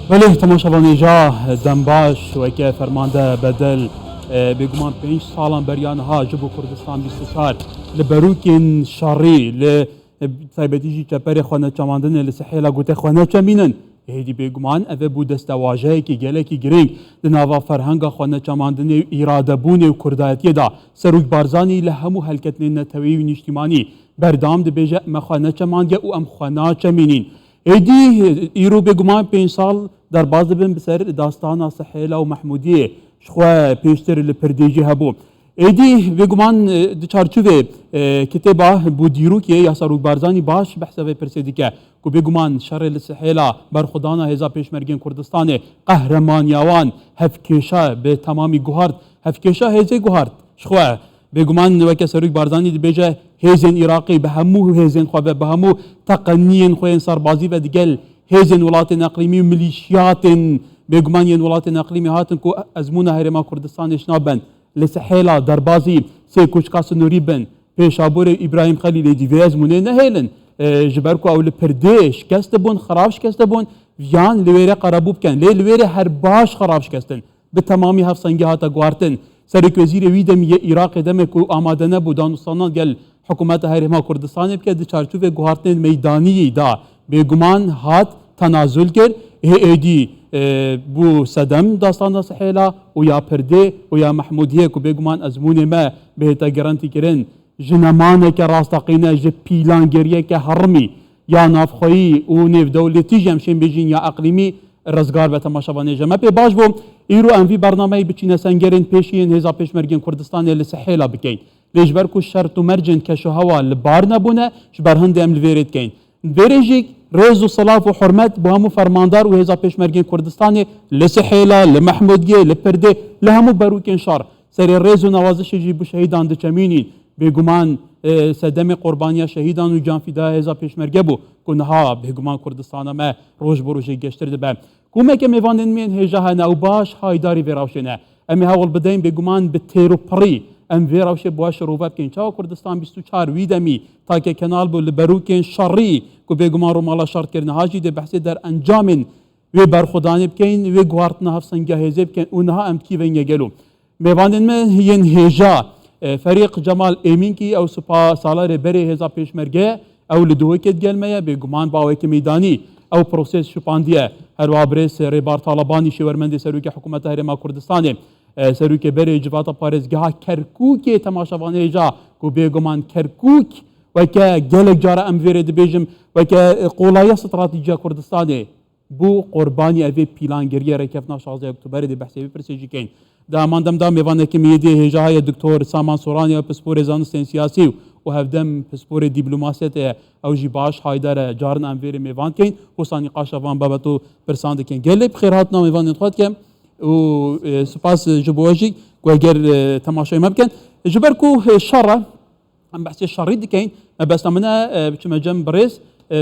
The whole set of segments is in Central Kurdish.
ولی تماشاوانی جا دنباش و که فرمانده بدل بگمان 5 سالان بریان ها جبو کردستان 24 لبروکین شاری ل تایبتیجی چپر خانه چماندن لسحیلا گوته خانه چمینن هیدی بگمان اوه بود دستواجه که گله کی گرینگ دناوا فرهنگ خانه چماندن اراده بون و کردایتی دا سروک بارزانی لهمو حلکتن نتوی و نشتیمانی بردام ده بیجه مخانه چمانگه و ام خانه چمینین ایدی ایرو بگمان 5 سال در باز بین بسر داستان سحیلا و محمودیه شخواه پیشتر لپردیجی هبو ایدی بگمان چارچوبه کتابه بودیرو که یا سروک بارزانی باش بحثه پرسیدی که کو بگمان شر لسحیلا برخودانا هزا پیشمرگین کردستان قهرمانیاوان هفکیشا به تمامی گوهرد هفکیشا هزی گوهرد شخواه بگمان وکه سروک بارزانی دی بیجه هیزن عراقی به همو هیزن خواه به همو تقنین خواه سربازی و دیگل هیزن ولات اقلیمی و ملیشیات بگمان ین ولات اقلیمی هاتن کو ازمون هرما کردستان اشنابن لسحیلا دربازی سی کوچکاس نوری بن پیشابور ابراهیم خلیلی دی وی ازمونه نهیلن جبرکو اول پردیش کست بون خرابش کست بون یان لویره قرابوب کن لویره هر باش خرابش کستن به تمامی هفسنگی هاتا گوارتن سرک وزیر ویدم یه عراق دمه کو آماده نبود دانستانان گل حکومت هرما کردستان بکرد چارچوب گوارتن میدانی دا بگمان هات تنازل کرد ایدی بو صدم داستان سحیلا و یا پرده و یا محمودیه کو بگمان ازمون ما بهتا گرانتی کرن جنمانه که راستقینه جه پیلانگریه که حرمی یا نافخویی و نیف دولتی جمشین بیجین یا اقلیمی رزگار به تماشاوانه جمع پی باش بوم ایرو انوی برنامه بچینه سنگرین پیشین هزا پیشمرگین کردستان لسحیلا بکین لیش برکو شرط و مرجن کشو هوا لبار نبونه شبر هنده ام لویرید کین ویریجیک رز و صلاف و حرمت با همو فرماندار و هزا پیشمرگین کردستان لسحیلا لمحمودیه لپرده لهمو بروکین شار سری رز و نوازش جیبو شهیدان دچمینین بگمان صدم قربانیا شهیدان و جان فدا هزا پیشمرگه بو کنها بگمان کردستان ما روز بروژه گشترده به کومه که میواندن مین هجاه نو باش هایداری ویراوشنه امی هاول بدین بگمان به تیرو پری ام ویراوش باش روبت کن چاو کردستان 24 ویدمی تا که کنال بو لبروکن شری کو بگمان رو مالا شرط کرنه هاجی ده بحثی در انجام و برخودانی بکن و گوارتنا هفسنگه هزه بکن اونها ام کی ونگه گلو میواندن من هین هجا فريق جمال امين کی او سپا سالار بری هزا پیشمرگه او لدوکت گلمه بگمان باوک میدانی او پروسس شپاندیه هر وابرس ریبار طالبانی شورمند سروک حکومت هرما کردستان سروک بری جواتا پارزگاه کرکوک تماشاوانه جا کو بگمان کرکوک و که گلک جاره امویر دبیجم و که قولای استراتیجی کردستان بو قربانی اوی پیلانگریه رکفنا 16 اکتبر دی بحثی بپرسیجی کن دا ماندم دا میوانه که میدی هجاهای دکتور سامان سورانی و پسپور زانستین سیاسی و هفدم پسپور دیپلوماسیت او جی باش هایدر جارن انویر میوان کن حسانی قاشوان بابتو پرسانده کن گلی بخیر هاتنا میوان انتخواد کن و سپاس جبواجی و اگر تماشای مبکن جبر کو شره هم بحثی شری دکن بس نمونه بچه مجم برس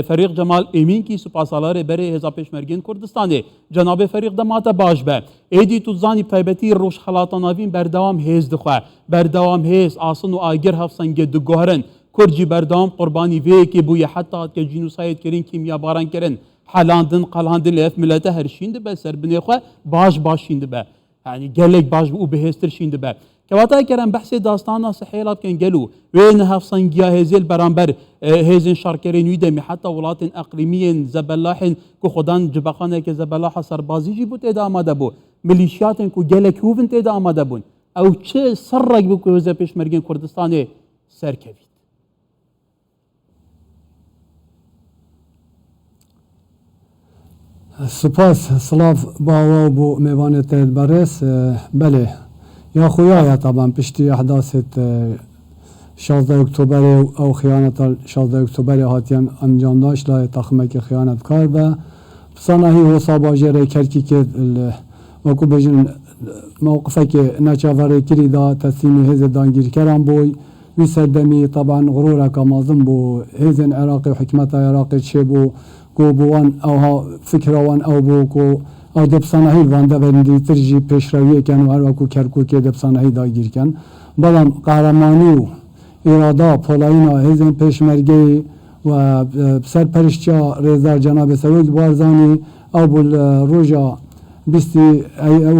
فريق جمال امين کی سپاسالار بری هزا پیشمرگین کردستانه جناب فريق دماتا باش به ایدی تو زانی تایبتی روش خلاطاناوین بردوام هیز دخواه بردوام هیز آسن و آگر هفسنگ دو گوهرن کرجی بردوام قربانی وی که بوی حتی که جینوساید کرن کیمیا باران کرن حلاندن قلاندن لیف ملته هرشیند به سر بنی خواه باش باشیند به یعنی گلک باش او بهستر شیند به كواتا كرم بحث داستانا سحيلا كان قالوا وين هفصنجيا هزيل برامبر هزين شاركرين ويدمي حتى ولات اقليميين زبلاح كو خدان جبخانه كزبلاح سربازي جيبوت ادا آماده بو ميليشيات كو جلك هوفنت ادا آماده بون او چه سرق بو كو هزا پیشمرگين كردستان سركويت سپاس سلاف باوا بو میوان تید برس بله یا خویا طبعا پشتی احداث 16 اکتبر او خیانت 16 اکتبر هاتیان انجام داشت لای تخمه که خیانت کار به صناهی و صاباجر کرکی که وکو بجن موقفه که نچاوره کری دا تسلیم هز دانگیر کرم بوی وی سردمی طبعا غرور کامازم بو هزن عراقی و حکمت عراقی چه بو کو بوان او فکروان او بو کو او دبسانهی وانده بندی ترجی پیشرویه کن و هر وکو کرکوکی دبسانهی داگیر کن بلام قهرمانی و ارادا پولاینا هزین پیشمرگی و سرپرشتیا رزدار جناب سروک بارزانی أو بالرجا بستي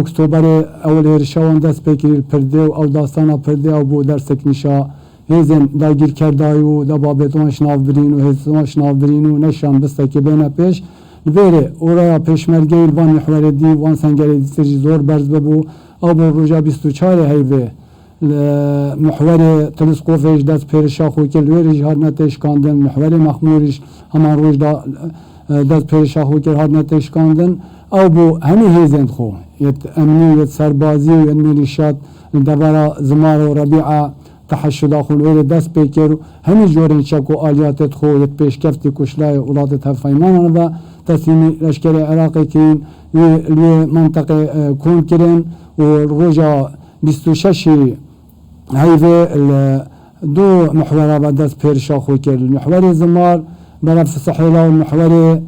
أكتوبر أول هرشاوان دست بكري البرده أو داستانا برده أو بو درسك نشا هزن دا گیر کردایو دا بابتوانش ناف برین و هزتوانش ناف برین و نشان بسته که بینه پیش بره اورا پیشمرگه وان محور دی وان سنگری سرجی زور برز ببو او بو روژا 24 هیوه محور تلسکوفش دست پیرشا خوی که لویرش هاد نتش کاندن محور مخمورش همان روش دست پیرشا خوی که هاد نتش کاندن او بو همه هیزند خو یت امنی یت سربازی و یت میلیشات دوارا زمار و ربیعه تحشد آخون ویل دست بکر همه جورین چک و آلیات خود پیش کفتی کشلای اولاد تفایمان و تسلیم لشکر عراقی کین و منطقه کون کرن و روژا 26 هیوه دو محوره با دست پیرشا خود کرد محور زمار برف صحیلا و محور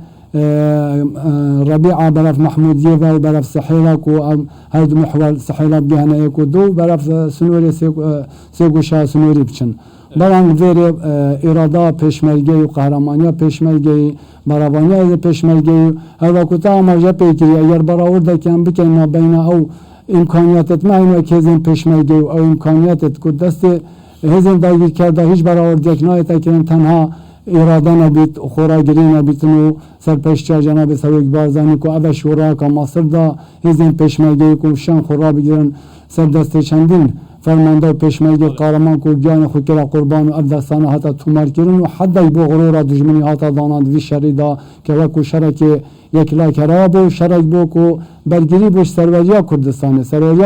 ربيعة برف محمود يبا برف صحيلة كو هيد محور صحيلة بجهنا يكو دو برف سنوري سيقو شا سنوري بچن بران غير إرادة پیشمرگی و قهرمانية پیشمرگی برابانية پیشمرگی هذا كتا مرجع بيكري اگر براورده كان بكنا بين او امكانيات ما اینو كيزن پیشمرگی او امكانيات كو دست هزن داگیر کرده هیچ براورده کنایت اکرن تنها اراده نبید خوراگیری نبید و سرپشچه جناب سویک بارزانی که اوه شورا که مصر دا هزین پیشمرگی که شن خورا بگیرن سر دست چندین فرمانده پیشمرگی قارمان که گیان خود کرا قربان و افدستانه حتی تومر کرن و حدی با غرور دجمنی حتی دانند وی شری دا که وکو شرک یک لاک رابو شرک بو که برگیری بوش سروریا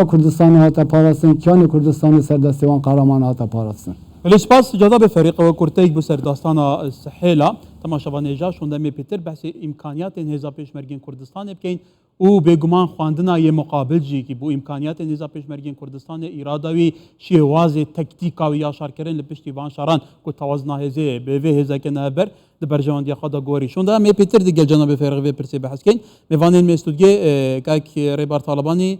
کردستان حتی پارستن کیان کردستان سر دستوان قارمان حتی پارستن الاسپاس جدا به فريق وكورتيك بسر داستانا السحيلة تماشا نيجا شوندا مي بيتر بحث امكانيات هزا پیشمرگین کردستان بکن او بگمان خواندنا یه مقابل جی که بو امکانیات هزا پیشمرگین کردستان ایراداوی شیواز تکتیکاوی یاشار کردن لپشتی وان شاران کو توازنا هزه به وی هزا کنه بر دبرجوان دی خدا گوری شوندا مي بيتر دیگه جناب فريق و پرسی بحث کن میوانن مستودگی کاک ریبار طالبانی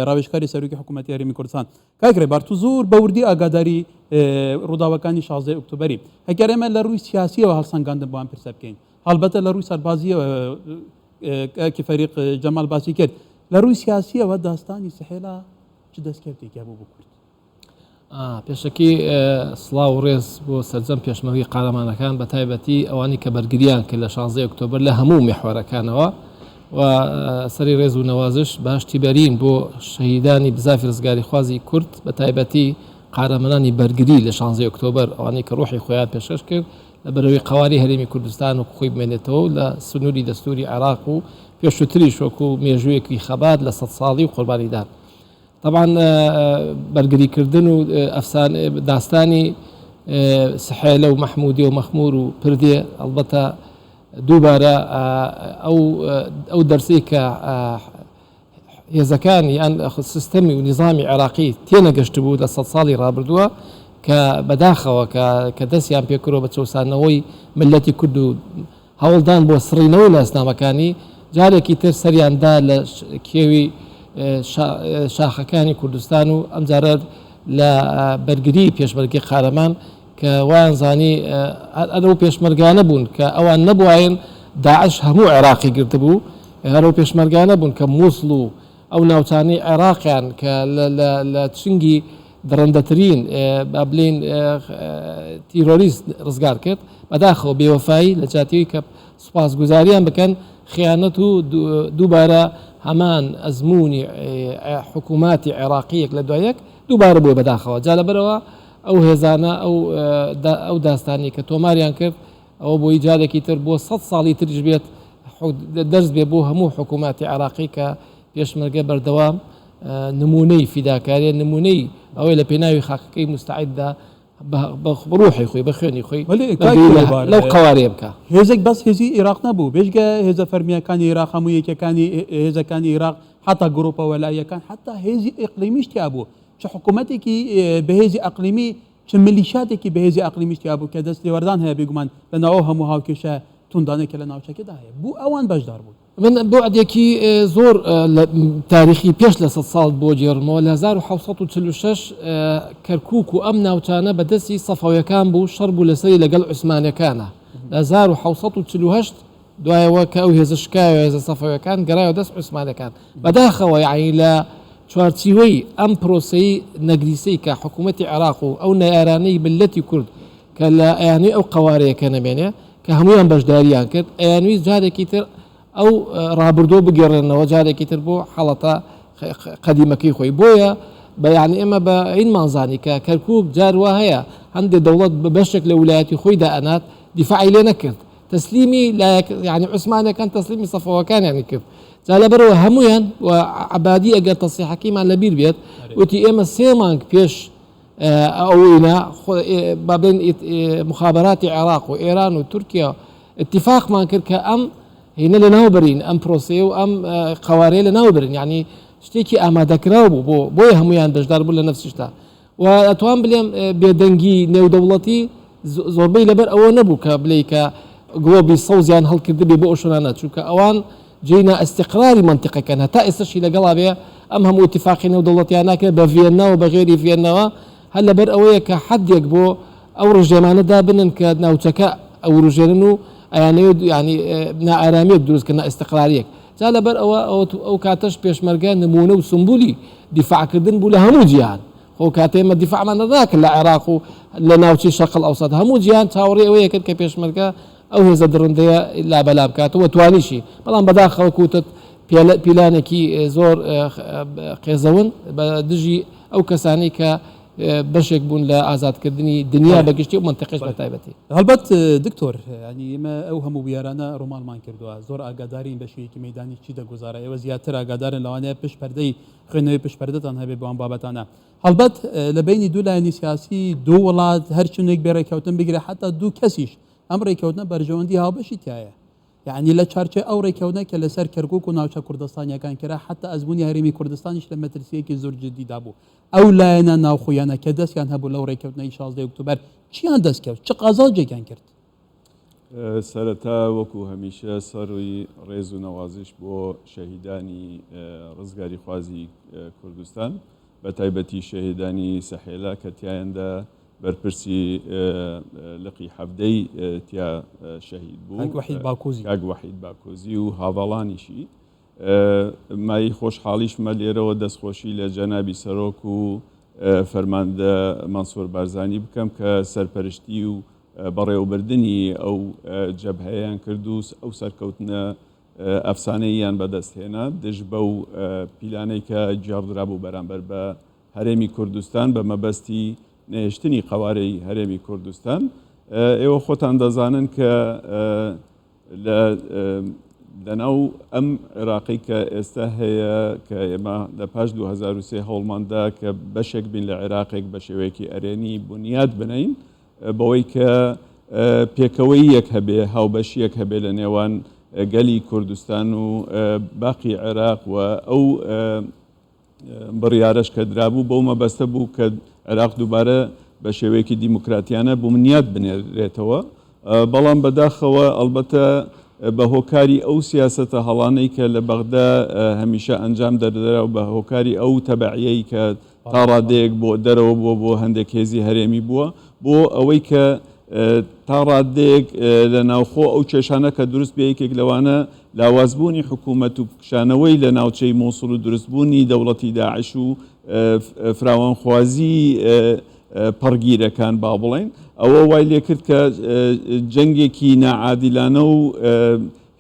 راوشکاری سروکی حکومتی هرمی کردستان کاک ریبار تو زور باوردی آگاداری روداوکانی 16 اکتبری اگر ما لروی سیاسی و هالسانگاندن با هم پرسب کن البته لروی سربازی و که فريق جمال باسی کرد لروی سیاسی و داستانی سحیلا چه دست کردی که ابو بکرد پێشەکی سڵاو و ڕێز بۆ سەرجەم پێشمەرگی قارەمانەکان بە تایبەتی ئەوانی کە بەرگریان کرد لە 16 ئۆکتۆبر لە هەموو میحوەرەکانەوە و سەری ڕێز و نەوازش باشتی بەرین بۆ شەهیدانی بزافی ڕزگاری خوازی کورد بە تایبەتی قارەمانانی بەرگری لە 16 ئۆکتۆبر ئەوانەی کە ڕوحی خۆیان پێشکەش کرد لە بەرەوەی قەواری هەرێمی کوردستان و خۆی بمێنێتەوە لە سنووری دەستوری عێراق و پێشووتریش وەکو مێژوویەکی خەبات لە 100 ساڵی و قوربانیدان طبعا بەرگریکردن و داستانی سحێلە و مەحمودی و مەخمور و پردێ ئەڵبەتە دووبارە ئەو دەرسەی کە هێزەکانی یان سیستەمی و نظامی عێراقی تێنەگەشت بوو لە 100 ساڵی ڕابردووە کە بەداخەوە کە دەستیان پێکرۆ بە چەسانەوەی ملەتی کورد و هەوڵدان بۆ سڕینەوەی لە ئەسنامەکانی جارێکی تر سەریاندا لە کێوی شاخەکانی کوردستان و ئەمجارە لە بەرگری پێشمەرگی قارەمان کە وایان زانی ئەو پێشمەرگانە بوون کە ئەوان نەبووایەن داعش هەموو عێراقی گرتبوو هەرو پێشمەرگانە بوون کە مووسڵ و ئەو ناوچانەی عێراقیان کە لە چنگی درەندەترین با بڵێن تیرۆریست ڕزگار کرد بەداخەوە بێوەفایی لە جاتیوی کە سوپاسگوزاریان بکەن خیانەت و دووبارە هەمان ئەزمموی حکووماتی عێراقیەک لە دوایەک دووبارە بووە بەداخەوە جا لەبەرەوە ئەو هێزانە ئەو داستانی کە تۆماریان کرد ئەوە بۆ جارێکی تر بۆ 100 ساڵی تریش بێت دەرز بێ بۆ هەموو حکووماتی عێراقی کە پێشمەرگە بەردەوام نمونەی فیداکاریە نمونەی ئەوەی لە پێناوی خاکەکەی مستعددا بڕوحی خۆی بە خوێنی خۆی لەو قوارێ بکە هێزێک بەس هێزی عێراق نەبوو بێژگە هێزە فەرمیەکانی عێراق هەموو یەکەکانی هێزەکانی عێراق حتا گرۆپە وەلایەکان حتا هێزی ئیقلیمیشتیا بوو چه حکوومەتێکی بەهێزی ئەقلیمی چه ملیشاتێکی بەهێزی ئەقلیمیشتیا بوو کە دەست لێوەردان هەیە بێگومان لەناوە هەموو هاوکێشە توندانێکە لە ناوچەکەدا هەیە بوو ئەوان بەشدار بوون من بۆ عدێکی زۆر تاریخی پێش لە 100 ساڵ بۆ جێڕمەوە لە 1946 کەرکووک و ئەم ناوچانە بەدەستی سەفاویەکان بوو شەڕ بوو لەسەری لەگەڵ عوسمانیەکانە لە 1948 دوایەوە کە ئەو هێزە شکایە هێزە سەفەویەکان گەڕایەوە دەست عوسمانەکان بەداخەوە یعنی لە چوارچیوەی ئەم پرۆسەی نەگریسەی کە حکوومەتی عێراق و ئەو نەیارانەی ملەتی کورد کە لە ئەیانوی ئەو قەوارەیەکە نەبێنێ کە هەمویان بەشداریان کرد ئەیانوی جارێکی تر ئەو ڕابردۆ بگەڕێنەوە جارێکی تر بۆ حەڵەتە قەدیمەکەی خۆی بۆیە بەیانی ئێمە بە ئینمانزانی کە کەرکوب جاروا هەیە هەندێک دەوڵەت بەشێک لە ویلایەتی خۆی دائەنات دیفاعی لێ نەکرد تەسلیمی ینی عوسمانەکان تەسلیمی سەفەوەکانیانی کرد جا لەبەرەوە هەمویان و عەبادی ئەگەر تەسیحەکیمان لەبیر بێت وتی ئێمە 3 مانگ پێش ئەوەینا بابێن مخابراتی عێراق و ئێران و تورکیا اتفاقمان کرد کە ئەم هینە لە ناوبرین ئەم پرۆسەیە و ئەم قەوارەیە لە ناوبرین یعنی شتێکی ئامادەکراو بوو بۆیە هەمویان بەشدار بوو لە نەفسیشتا و ئەتوان بڵێم بێدەنگی نێودەوڵەتی زۆربەی لەبەر ئەوە نەبوو کە بڵێ کە گڵۆبی سەوزیان هەڵکردبێ بۆ ئەوشانە چونکە ئەوان جێنا ئەستیقراری منتیقەکەن هەتا ئێستاشی لەگەڵا بێ ئەم هەموو اتفاقی نێودەوڵەتیان ناکرێت بە ڤێننا و بە غێری ڤێننەوە هەر لەبەر ئەوەیە کە حەدێک بۆ ئەو ڕژێمانەدا بنن کە ناوچەکە ئەو ڕژێنن و ئەیانەوێت ینی نائارامێت دروستکردن ئەستیقراریەک جا لەبەر ئەو کاتەش پێشمەرگە نمونە و سمبولی دیفاعکردن بوو لە هەموو جیهان خۆ کاتێمە دیفاعمان نەداکرد لە عێراق و لە ناوچەی شەرقل ئەوسەد هەموو جیهان چاوەڕێ ئەوەیە کرد کە پێشمەرگە ئەو هێزە درڕندەیە لا بەلا بکاتەوە توانیشی بەڵام بەداخەوە کوتت پیلانێکی زۆر قێزەون بە دژی ئەو کەسانی کە بەشێک بوون لە ئازادکردنی دنیا بەگشتی و منتیقش بە تایبەتی هەڵبەت دکتۆر ینی ئێمە ئەو هەموو بیارانە ڕۆمانمان کردووە زۆر ئاگادارین بە شوەیەکی مەیدانی چی دەگوزارە ئێوە زیاتر ئاگادارن لەوانەیە پشت پەردەی خوێنەوەی پشت پەردەتان هەبێ بەوان بابەتانە هەڵبەت لە بینی دوو لایەنی سیاسی دوو وڵات هەرچونێک بێڕێکەوتن بگرێت حتا دوو کەسیش ئەم ڕێکەوتنە بەرژەوەندی هاوبەشی تایە یعنی لە چارچێ ئەو ڕێکەوتنە کە لەسەر کەرکووک و ناوچە کوردستانیەکان کرا حتا ئەزمموی هەرێمی کوردستانیش لە مەترسیەکی زۆر جدیدا بوو ئەو لایەنە ناوخۆیانە کە دەستیان هەبوو لەو ڕێکەوتنەی 16 ئۆکتۆبەر چیان دەستکەوت چ قازاڵجێکیان کرد سەرەتا وەکو هەمیشە سەروی ڕێز و نەوازش بۆ شەهیدانی ڕزگاری خوازی کوردستان بە تایبەتی شەهیدانی سەحێلا کە تیایەندا بەرپرسی لقی حەفدەی تیا شەهید بوو کاک وەحید باکۆزی و هاوڵانیشی مای خۆشحاڵیشمە لێرەوە دەستخۆشی لە جەنابی سەرۆک و فەرماندە مەنسوور بارزانی بکەم کە سەرپەرشتی و بەڕێوەبردننی ئەو جەبهەیەیان کرد و ئەو سەرکەوتنە ئەفسانەیان بەدەستهێنا دژ بەو پیلانەی کە جیاڕدرا بوو بەرامبەر بە هەرێمی کوردستان بە مەبەستی نێشتنی قەوارەی هەرێمی کوردستان ئێوە خۆتان دەزانن کە لەناو ئەم عێراقی کە ئێستا هەیە کە ئێمە لە پاش 2023 هەوڵماندا کە بەشێک بین لە عێراقێک بە شێوەیەکی ئەرێنی بنیاد بنین بەوەی کە پێکەوەی یەک هەبێ هاوبەشیەک هەبێ لە نێوان گەلی کوردستان و باقی عێراق و ئەو بڕیارەش کە درابوو بەو مەبەستە بوو کە عێراق دووبارە بە شێوەیەکی دیموکراتیانە بنیاد بنێرێتەوە بەڵام بەداخەوە ئەلبەتە بە هۆکاری ئەو سیاسەتە هەڵانەی کە لە بەغدا هەمیشە ئەنجام دەردرا و بە هۆکاری ئەو تەبعیەی کە تا ڕادەیەک بۆ دەرەوە بۆ هەندێک هێزی هەرێمی بووە بۆ ئەوەی کە تا ڕادەیەک لە ناوخۆ ئەو کێشانە کە دروست بە یەکێک لەوانە لاوازبوونی حکوومەت و کشانەوەی لە ناوچەی مۆسوڵ و دروستبوونی دەوڵەتی داعش و فراوانخوازی پەڕگیرەکان با بڵێن ئەوە وای لێ کرد کە جەنگێکی ناعادیلانە و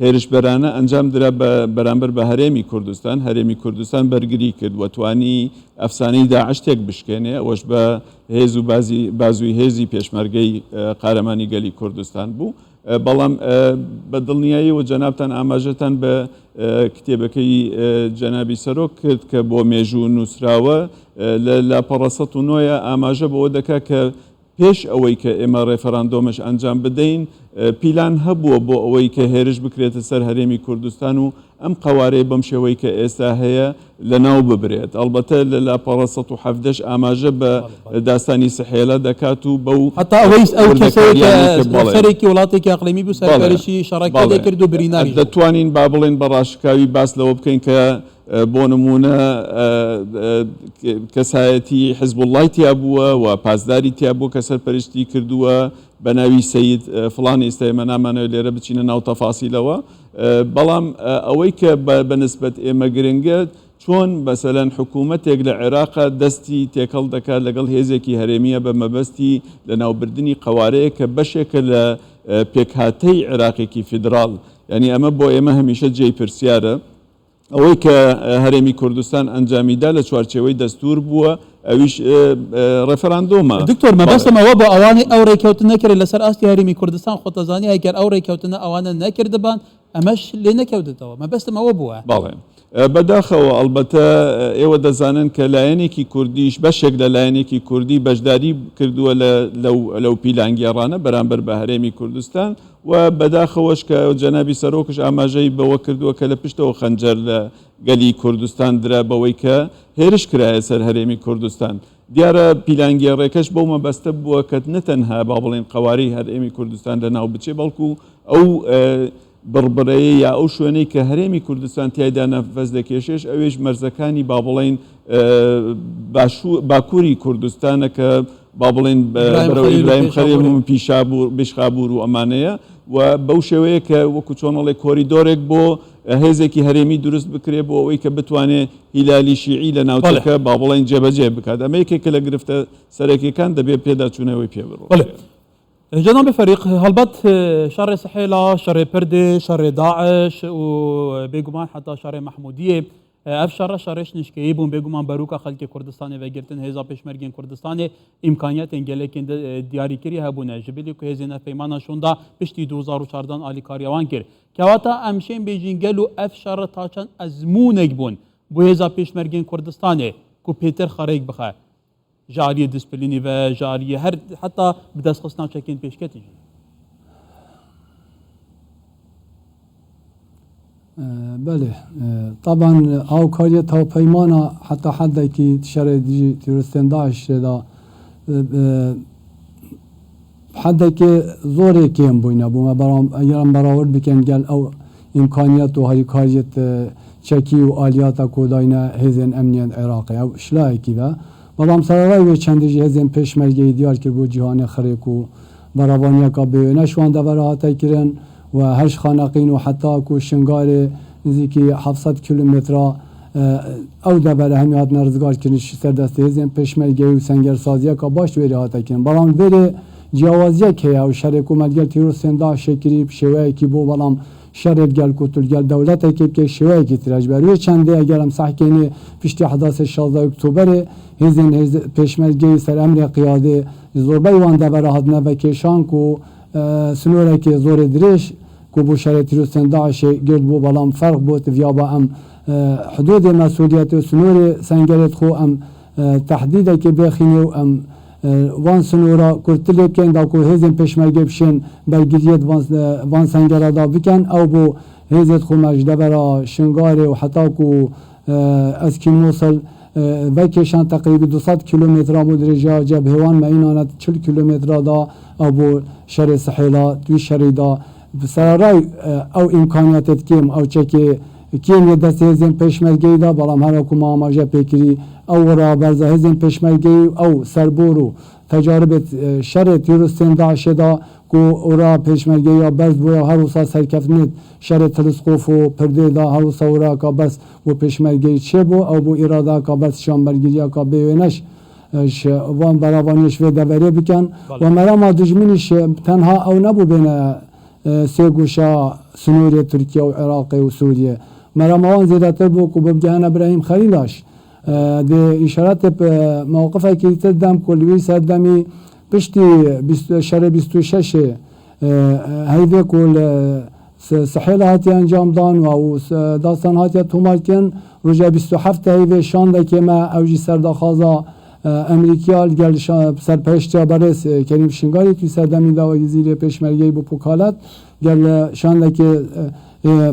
هێرشبەرانە ئەنجام درا بەرامبەر بە هەرێمی کوردستان بەرگری کرد وەتوانی ئەفسانەی داعش تێک بشکێنێ ئەوەش بە هێز و بازووی هێزی پێشمەرگەی قارەمانی گەلی کوردستان بوو بەڵام بە دڵنیایی و جەنابتان ئاماژەتان بە کتێبەکەی جەنابی سەرۆک کرد کە بۆ مێژوو نووسراوە لە لاپەڕە ١٩ ئاماژە بەوە دەکا کە پێش ئەوەی کە ئێمە ڕێفەراندۆمش ئەنجام بدەین پیلان هەبووە بۆ ئەوەی کە هێرش بکرێتە سەر هەرێمی کوردستان و ئەم قەوارەی بەم شێوەی کە ئێستا هەیە لە ناو ببرێت ئەلبەتە لە لاپەڕە ١٧٠ ئاماژە بە داستانی سەحێلە دەکات و بەو هەتا ئەوەی ئەو کەسێکی وڵاتێکی ئەقلیمی بوو سەرپەرشی شەڕەکە دەکرد و بریناری دەتوانین با بڵێن بە ڕاشکاوی باس لەوە بکەین کە بۆ نمونە کەسایەتی حزب الله تیا بووە و پاسداری تیا بوو کە سەرپەرشتی کردووە بە ناوی سید فڵانی ئێستێمە نامانەوە لێرە بچینە ناو تەفاسیلەوە بەڵام ئەوەی کە بە نسبەت ئێمە گرنگە چۆن بەسەلەن حکوومەتێک لە عێراقا دەستی تێکەڵ دەکات لەگەڵ هێزێکی هەرێمیە بە مەبەستی لە ناوبردننی قوارەیە کە بەشێکە لە پێکهاتەی عێراقێکی فیدراڵ یعنی ئەمە بۆ ئێمە هەمیشە جێی پرسیارە ئەوەی کە هەرێمی کوردستان ئەنجامیدا لە چوارچێوەی دەستور بووە ئەویش ڕێفەراندۆمە دکتۆر مەبەستمەوە بۆ ئەوانی ئەو ڕێککەوتن نەکرد لەسەر ئاستی هەرێمی کوردستان خۆتەزانی ئەگەر ئەو ڕێککەوتنە ئەوانە نەکردبان ئەمەش لێ نەکەوتێتەوە مەبەستمەوە بووە باڵێ بەداخەوە ئەلبەتە ئێوە دەزانن کە لایەنێکی کوردیش بەشێک لە لایەنێکی کوردی بەشداری کردووە لەو پیلانگێڕانە بەرامبەر بە هەرێمی کوردستان و بەداخەوەش کە جەنابی سەرۆکش ئاماژەی بەوە کردووە کە لە پشتەوە خەنجەر لە گەلی کوردستان درا بەوەی کە هێرش کرایە سەر هەرێمی کوردستان دیارە پیلانگێڕێکەش بەو مەبەستە بووە کە نەتەنها با بڵێن قواری هەرێمی کوردستان لە ناو بچێ بەڵکو ئەو بڕبرەیە یا ئەو شوێنەی کە هەرێمی کوردستان تایدا نەفەس دەکێشێش ئەوێش مەرزەکانی با بڵێن باکووری کوردستانە کە با بڵێن ئیبراهیم خەلیل و پیشابوو بشخابوور و ئەمانەیە و بەو شێوەیە کە وەکو چۆنەڵێ کۆریدۆرێک بۆ هێزێکی هەرێمی دروست بکرێ بۆ ئەوەی کە بتوانێت هیلالی شیعی لە ناوچەکە با بڵێن جێبەجێ بکات ئەمە یەکێکە لە گرفتە سەرەکیەکان دەبێت پێداچوونەوەی پێ بڕۆ جناب فريق هلبت شر سحيلة شر پردي شر داعش وبيجمان حتى شر محمودية اف شرش نشكيبون بيجمان باروكا خلق كردستان وگرتن هزا پشمرگين كردستان امكانيات انگلكين دياري كري هبونه جبلي كو هزينه پیمانا شوندا پشتي 2014 آلي كاريوان كر كواتا امشين بيجينگلو اف شر تاچن ازمونك بون بو هزا پشمرگين كردستان كو بيتر خريق بخا جارية ديسبليني و جارية هر حتى بدست خصنا چكين پیشکتی بله طبعا او کاریه تا پیمانا حتی حدی که شر تیرستان داعش دا حدی که زوری کم بوینه بوم برام ایران براورد بکن گل او امکانیت و هری کاریت چکی و آلیات کوداینا هزین امنیت عراقی او اشلای کی با بلام سرای و چندی هزین پشمرگی دیار که بو جهان خریک و براوانیا کا به نشوان دا براهاتی کردن و هش خانقین و حتی کو شنگار نزدیکی 700 کیلومتر او دبر همیات نرزگار کنش سر دست هزین پشمرگی و سنگرسازی کا باش وری هاتی کردن بلام وری جوازیه که او شرک مدگل تیروستان دا شکری شوی کی بو بلام شرط گل کتل گل دولت که شوی کی تراج بروی چنده اگرم صح کنی پشتی حداث 16 اکتبر هزین پشمرگی سر امر قیاده زوربای وان دبر هات نبکشان کو سنوره که زور درش کو بو شرط تیروستان داعش گرد بو بلام فرق بود ویا با ام حدود مسئولیت سنور سنگرت خو ام تحدید که بخینه و ام وان سنورا کرتلی کن دا کو هزین پشمرگی بشین برگیریت وان سنگره دا بکن او بو هزت خو مجده برا شنگاره و حتی کو اسکی موصل بکشان تقریبا 200 کیلومتر بود رجا جبهوان ما اینانت 40 کیلومتر دا او بو شر سحیلا توی شری دا سرای او امکانیت کم او چکی کیم یه دست هزین پشمرگی دا برام هر کو ما ماجه پیکری او را برزه هزین پشمرگی او سربورو تجارب شر تیروستان داعش دا کو اورا پشمرگی یا برز بویا هر وسا سرکفتنید شر تلسقوف و پرده دا هر وسا اورا کا بس و پشمرگی چه بو او بو اراده کا بس شامبرگیری کا بیونش وان براوانیش و دوره بکن و مرا ما دجمنش تنها او نبو بین سه گوشه سنوری ترکیه و عراق و سوریه مرا موان زیادتر بو کو ببجهان ابراهیم خلیلاش ده اشارات موقفه که تدم کلوی سردمی پشتی شر 26 هیده کل سحیل هاتی انجام دان و داستان هاتی تومار کن رجا 27 هیده شانده که ما اوجی سردخازا امریکیال گل سرپرشتی برس کریم شنگاری توی سردمی داوی زیر پشمرگی بو پوکالت گل شانده که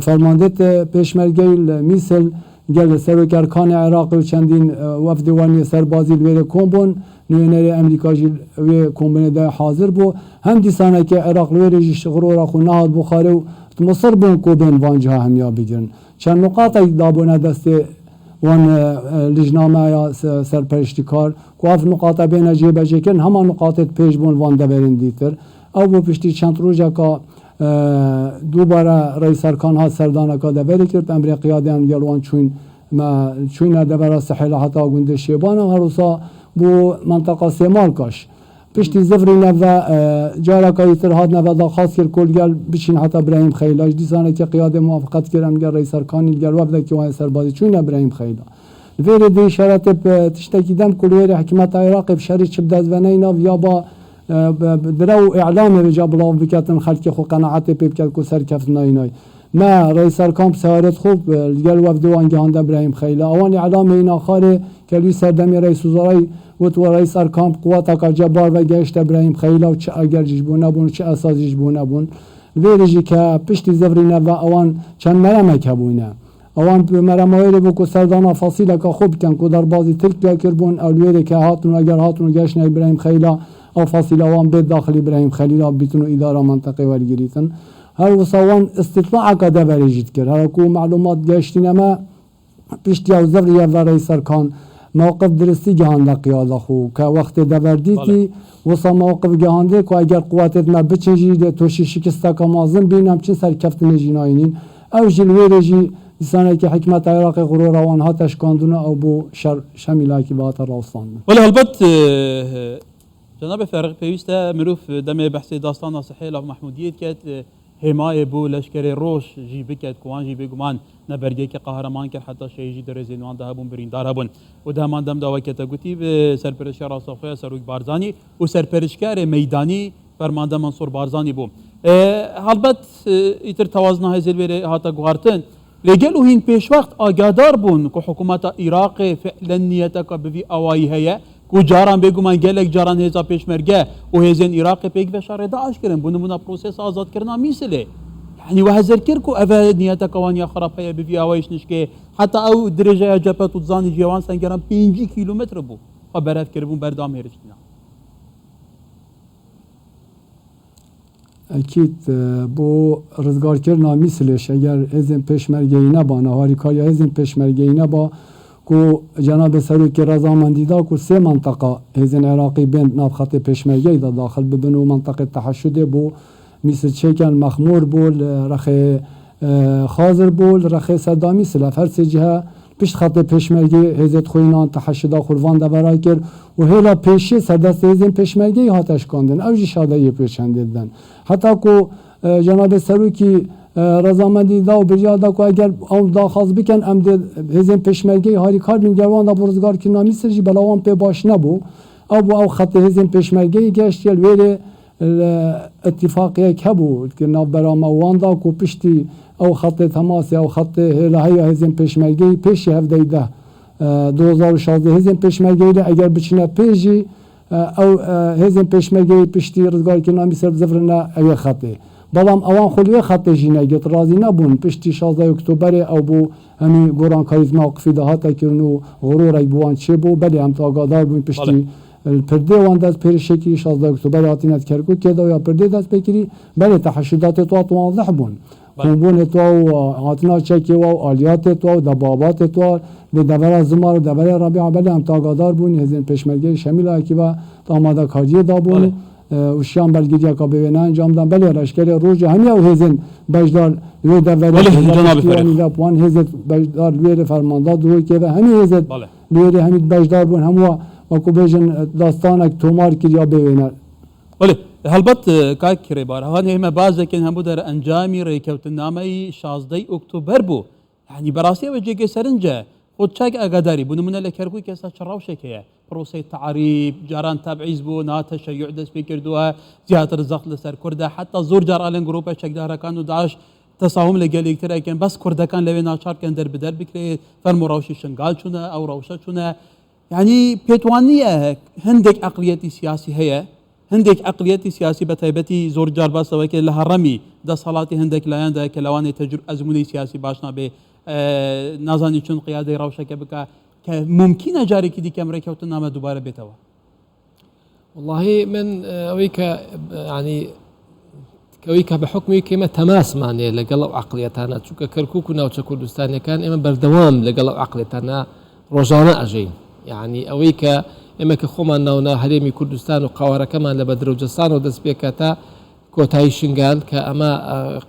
فرماندت پشمرگی میسل گل سروکرکان عراق و چندین وفد وانی سربازی ویر کومبون نوینر امریکا جیل وی کومبون ده حاضر بو هم دیسانه که عراق ویر جیش غرورا خو نهاد بخاره و مصر بون کو بین وانجها هم یا بگیرن چند نقاط دابونه دست وان لجنامه یا سرپرشتی کار کو اف نقاط بین جیب جکن همان نقاط پیش بون وان دبرین دیتر او بو پشتی چند روزه که دوباره رئیس ارکان ها سردان که دبری کرد امر قیادیان گلوان چون دبر سحیل حتی گنده شیبان هر روزا بو منطقه سیمال کاش پشتی زفری نو جارا که ایترهاد نو داخواست کرد کل گل بچین حتی ابراهیم خیلاش دیسانه که قیاده موافقت کردن گل رئیس ارکانی گل وفده که وای سربازی چون ابراهیم خیلا ویره دی اشارت تشتکی دم کلویر حکمت عراق بشری چه بدز ونینا یا با درو اعلام بجا بلاو بکاتن خلک خو قناعت پی بکات کو سر کفت نای ما رئیس ارکان سوارت خوب گل وفد وان گهاند ابراهیم خیلا اوان اعلام این آخر کلی سردمی رئیس وزرای و رئیس ارکان قوات کا جبار و گشت ابراهیم خیلا و چه اگر جبونه بون چه اساس جبونه بون ویرجی که پشت زفرینه و اوان چند مرمه کبونه اوان مرمایل بو کو سردان فاصله که خوب کن کو در بازی ترکیه کربون اولویه که هاتون اگر هاتون گشت ابراهیم خیلا او فاصله اوان به داخل ابراهیم خلیل بیتونو اداره منطقه ورگیریتن هر وسوان استطلاع که دبرجید کرد هر کو معلومات گشتین ما پشت یا زفریه و رئیس ارکان موقف درستی جهان قیاده خو که وقت دبردیتی وسا موقف جهانده که اگر قواتت ما بچنجید توشی شکسته که مازم بینم چه سرکفت نجیناینین او جلوی رجی انسانه که حکمت عراق غرور آن ها تشکاندونه او بو شمیله که بات راستان ولی البت جناب فارغ پیوسته مروف دم بحث داستان صحیح و محمودیت کرد حمایه بو لشکر روش جی بکد کوان جی بگمان نبرگی که قهرمان کرد حتی شیجی در زینوان ده بون بریندار هبون و ده من دم داوی کتا گوتی به سرپرشکار راستاخوی سروک بارزانی و سرپرشکار میدانی فرمانده منصور بارزانی بو البت ایتر توازنه هزل بره هاتا گوارتن لگل و هین پیش وقت آگادار بون که حکومت عراق فعلا نیتا که بوی آوائی هیا کو جاران بگومان گلک جاران هزا پیشمرگه و هزین عراق پیک و شر داعش کرن بونمونا پروسس آزاد کرنا میسله يعني وهزر كيركو أفا نياتا كوانيا خرافية بفي أوايش نشكي حتى أو درجة جبهة وتزاني جوان سنجران 5 كيلومتر بو وبرات كربون بردام هيرشتنا اكيد بو رزگار کرنا مثلش اگر هزین پیشمرگی نبا نهاری کاری هزین پیشمرگی نبا کو جناب سروک رضامندی دا کو 3 منطقه هزین عراقی بین ناب خط پیشمرگی دا داخل ببنو منطقه تحشد بو مثل چکن مخمور بول رخ خازر بول رخ صدامی سلف هر سه جهه پیش خط پیشمرگی هزت خوینان تحشد خوروان دا برای کرد و هلا پیشی سردست هزین پیشمرگی هاتش کندن اوجی شادایی پیشندیدن حتی کو جناب سروکی رضامندی دا و برجاده کو اگر اون دا خواست بکن ام هزین پیشمرگی هاری کار بین گروان دا برزگار که نامی سرجی بلاوان پی باش نبو او خط هزین پیشمرگی گشت یل ویره اتفاقیه که بود که ناف برام وان دا کو پشتی او خط تماسی او خط هلهی هزین پیشمرگی پیشی هفته ده 2016 هزین پیشمرگی ده اگر بچینه پیشی او هزین پیشمرگی پشتی رزگار که نامی سر زفرنه اوی خطه بلام اوان خلوی خط جینه گت رازی نبون پشتی 16 اکتبر او بو همی گوران کاریز موقفی ده ها تکرنو غرور ای بوان چه بو بلی هم تا آگادار بون پشتی الپرده وان دست پیرشکی 16 اکتبر آتینت کرکو که دو یا پرده دست بکری بلی تحشدات تو واضح بون خونبون تو آتنا چکی و آلیات تو دبابات تو به دبر زمار دبر ربیع بلی هم تا آگادار بون هزین پیشمرگی شمیل اکی و آماده کاری دا بون و شام بلگیری که ببینن انجام دادن بله لشکر روز همین او هزین بجدار روی دوره وان هزین بجدار روی فرمانده دوی که و همین هزین روی همین بجدار بون هموا و کو بیشن داستانک تومار کیا ببینن بله هلبت کاک کری بار هان هم باز کن هم در انجامی ریکوت نامه 16 اکتبر بو یعنی براسی وجه که سرنجه خود چاک اگاداری بونو من لکرکوی که سا چراوشه که پروسه تعریب جاران تبعیض بو نا تشیع دست بکردوها زیادت رزق لسر کرده حتی زور جار آلن گروپه چک دارکان و داعش تساهم لگل اکتر کن بس کردکان لوی ناچار کن در بدر بکره فرمو روشی شنگال چونه او روشه چونه يعني بيتوانية هندك عقليتي سياسي هي هندك عقليتي سياسي بتايبتي زور جار باس وكي لها رمي دا صلاتي هندك لايان دا كلواني تجر أزموني سياسي باشنا به نازاني چون قيادة روشة كبكا كممكن جاري كدي كامريكا وتنامة دوباره بيتوا والله من أويك يعني كويك بحكم كما تماس معني لقلب عقليتنا شو كركوكنا وشكردستان كان إما بردوام لقلب عقليتنا روزانة أجين يعني أويك إما كخوما نونا هريمي كردستان وقوارة كمان لبدر وجستان ودس بيكاتا کۆتایی شنگال کە ئەمە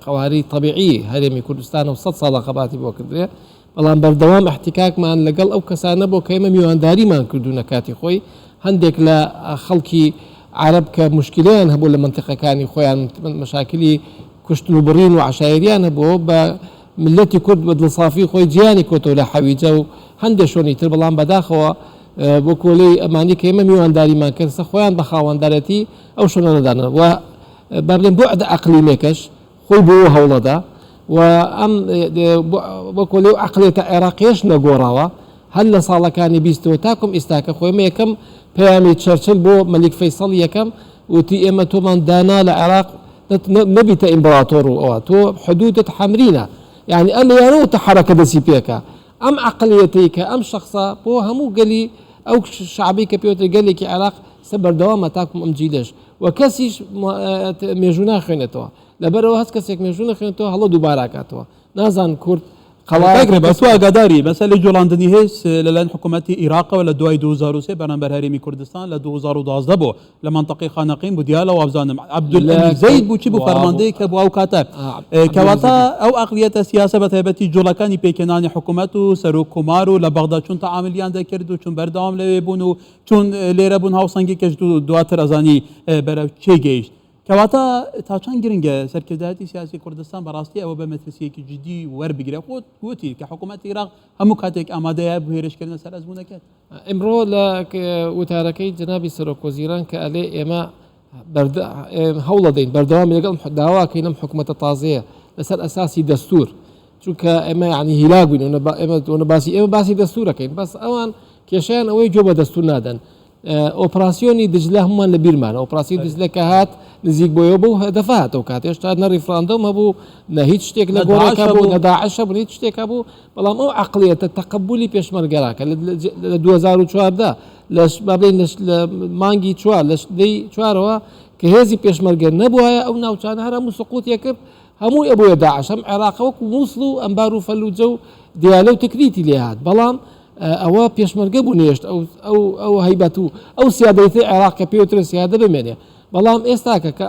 قواری طبیعی هەرێمی کوردستان و 100 ساڵە قەباتی بۆ کردێ بەڵام بەردەوام احتیکاکمان لەگەڵ ئەو کەسانە بۆ کە ئێمە میوانداریمان کردوونە کاتی خۆی هەندێک لە خەڵکی عرب کە مشکلیان هەبوو لە منتیقەکانی خۆیان مشاکلی کوشتن و بڕین و عشایریان هەبوو بە ملەتی کورد بە دڵسافی خۆی جیانی کۆتەوە لە حەویجە و هەندێک شۆنی تر بەڵام بەداخەوە بۆ کۆلەی ئەمانی کە ئێمە میوانداریمان کردسە خۆیان بە خاوەنددارەتی ئەو شۆنە نەدانن و بەڵێن بۆ ئەقلیمێکەش خۆی بۆ هەوڵەدا و ئەم بۆ کۆلێ و عقلێتە عێراقیش نەگۆڕاوە هەر لە ساڵەکانی بیستەوە تاکم ئێستاکە خۆیمە یەکەم پەیامی چەرچل بۆ مەلیک فەیسەڵ یەکەم وتی ئێمە تۆمان دانا لە عێراق نەبیتە ئیمبراتۆر و ئەوە تۆ حدودت حەمرینە یعنی ئەلێیانەوە تەحەرەکە دەسی پێکە ئەم عقلیەتەی کە ئەم شخصە بۆ هەموو گەلی ئەو شعبی کە پێوتە گەلێکی عێراق سە بەردەوامە تاکم ئەم جیلەش و کەسیش مێژوو ناخوێنێتەوە لەبەرەوە هەست کەسێک مێژوو نەخوێنێتەوە هەڵە دووباراکاتەوە نازان کورد قەڵاگرێ بە سو ئاگاداری مەسەلەی جوڵاندنی هێز لەلایەن حکوومەتی عێراقەوە لە دوای 2023 بەرامبەر هەرێمی کوردستان لە 2012 بۆ لە منطقەی خانەقین بوو دیالەوە وابزانم عەبدولعەلی زەید بوو چی بوو فەرماندەی کە بۆ ئەو کاتە کەواتە ئەو عەقلیەتە سیاسە بە تایبەتی جوڵەکانی پێکێنانی حکوومەت و سەرۆکومار و لە بەغدا چون تەعاملیان دەکرد و چون بەردەوام لەوێ بوون و چون لێرە بوون هاوسەنگی کەش دواتر ئەزانی بەرەو چێ گەیشت کەواتە تا چەند گرنگە سەرکردایەتی سیاسی کوردستان بەڕاستی ئەوە بە مەترسیەکی جدی وەربگرێت خۆت گوتی کە حکوومەتی عێراق هەموو کاتێک ئامادەیە بۆ هێرشکردنە سەر ئەزموونەکەت ئەمڕۆ لە وتارەکەی جنابی سەرۆکوەزیران کە ئەلێ ئێمە هەوڵە دەین بەردەوام لەگەڵ داواکەین ئەم حکوومەتە تازەیە لەسەر ئەساسی دەستور چونکە ئێمە ینی هیلاک بووین ئێمە باسی دەستورەکەین بەس ئەوان کێشیان ئەوەی جۆ بە دەستور نادەن ئۆپراسیۆنی دجلە هەمومان لە بیرمانە ئۆپراسی دجلە کە هات نزیک بۆیەوە بوو هەدەفاتەوە کات هێشتا نە ریفراندۆم هەبوو نە هیچ شتێک لە گۆڕەکە بوو نە داعش بوو هیچ شتێکە بوو بەڵام ئەو عەقلیەتە تەقەبولی پێشمەرگەراکە لە 2014 لە مانگی 4 لە دەی 4ەوە کە هێزی پێشمەرگەر نەبووایە ئەو ناوچانە هەر هەموو سقووتیە کرد هەموو ئەبووە داعش هەم عێراق وەکو مووسڵ و ئەمبار و فەلوجە و دیالە و تکریتی لێ هات بەڵام ئەوە پێشمەرگە بوو نێشت ئەو هەیبەت و ئەو سیادەتی عێراق کە پێوترە سیادە بمێنێ بەڵام ئێستاکە کە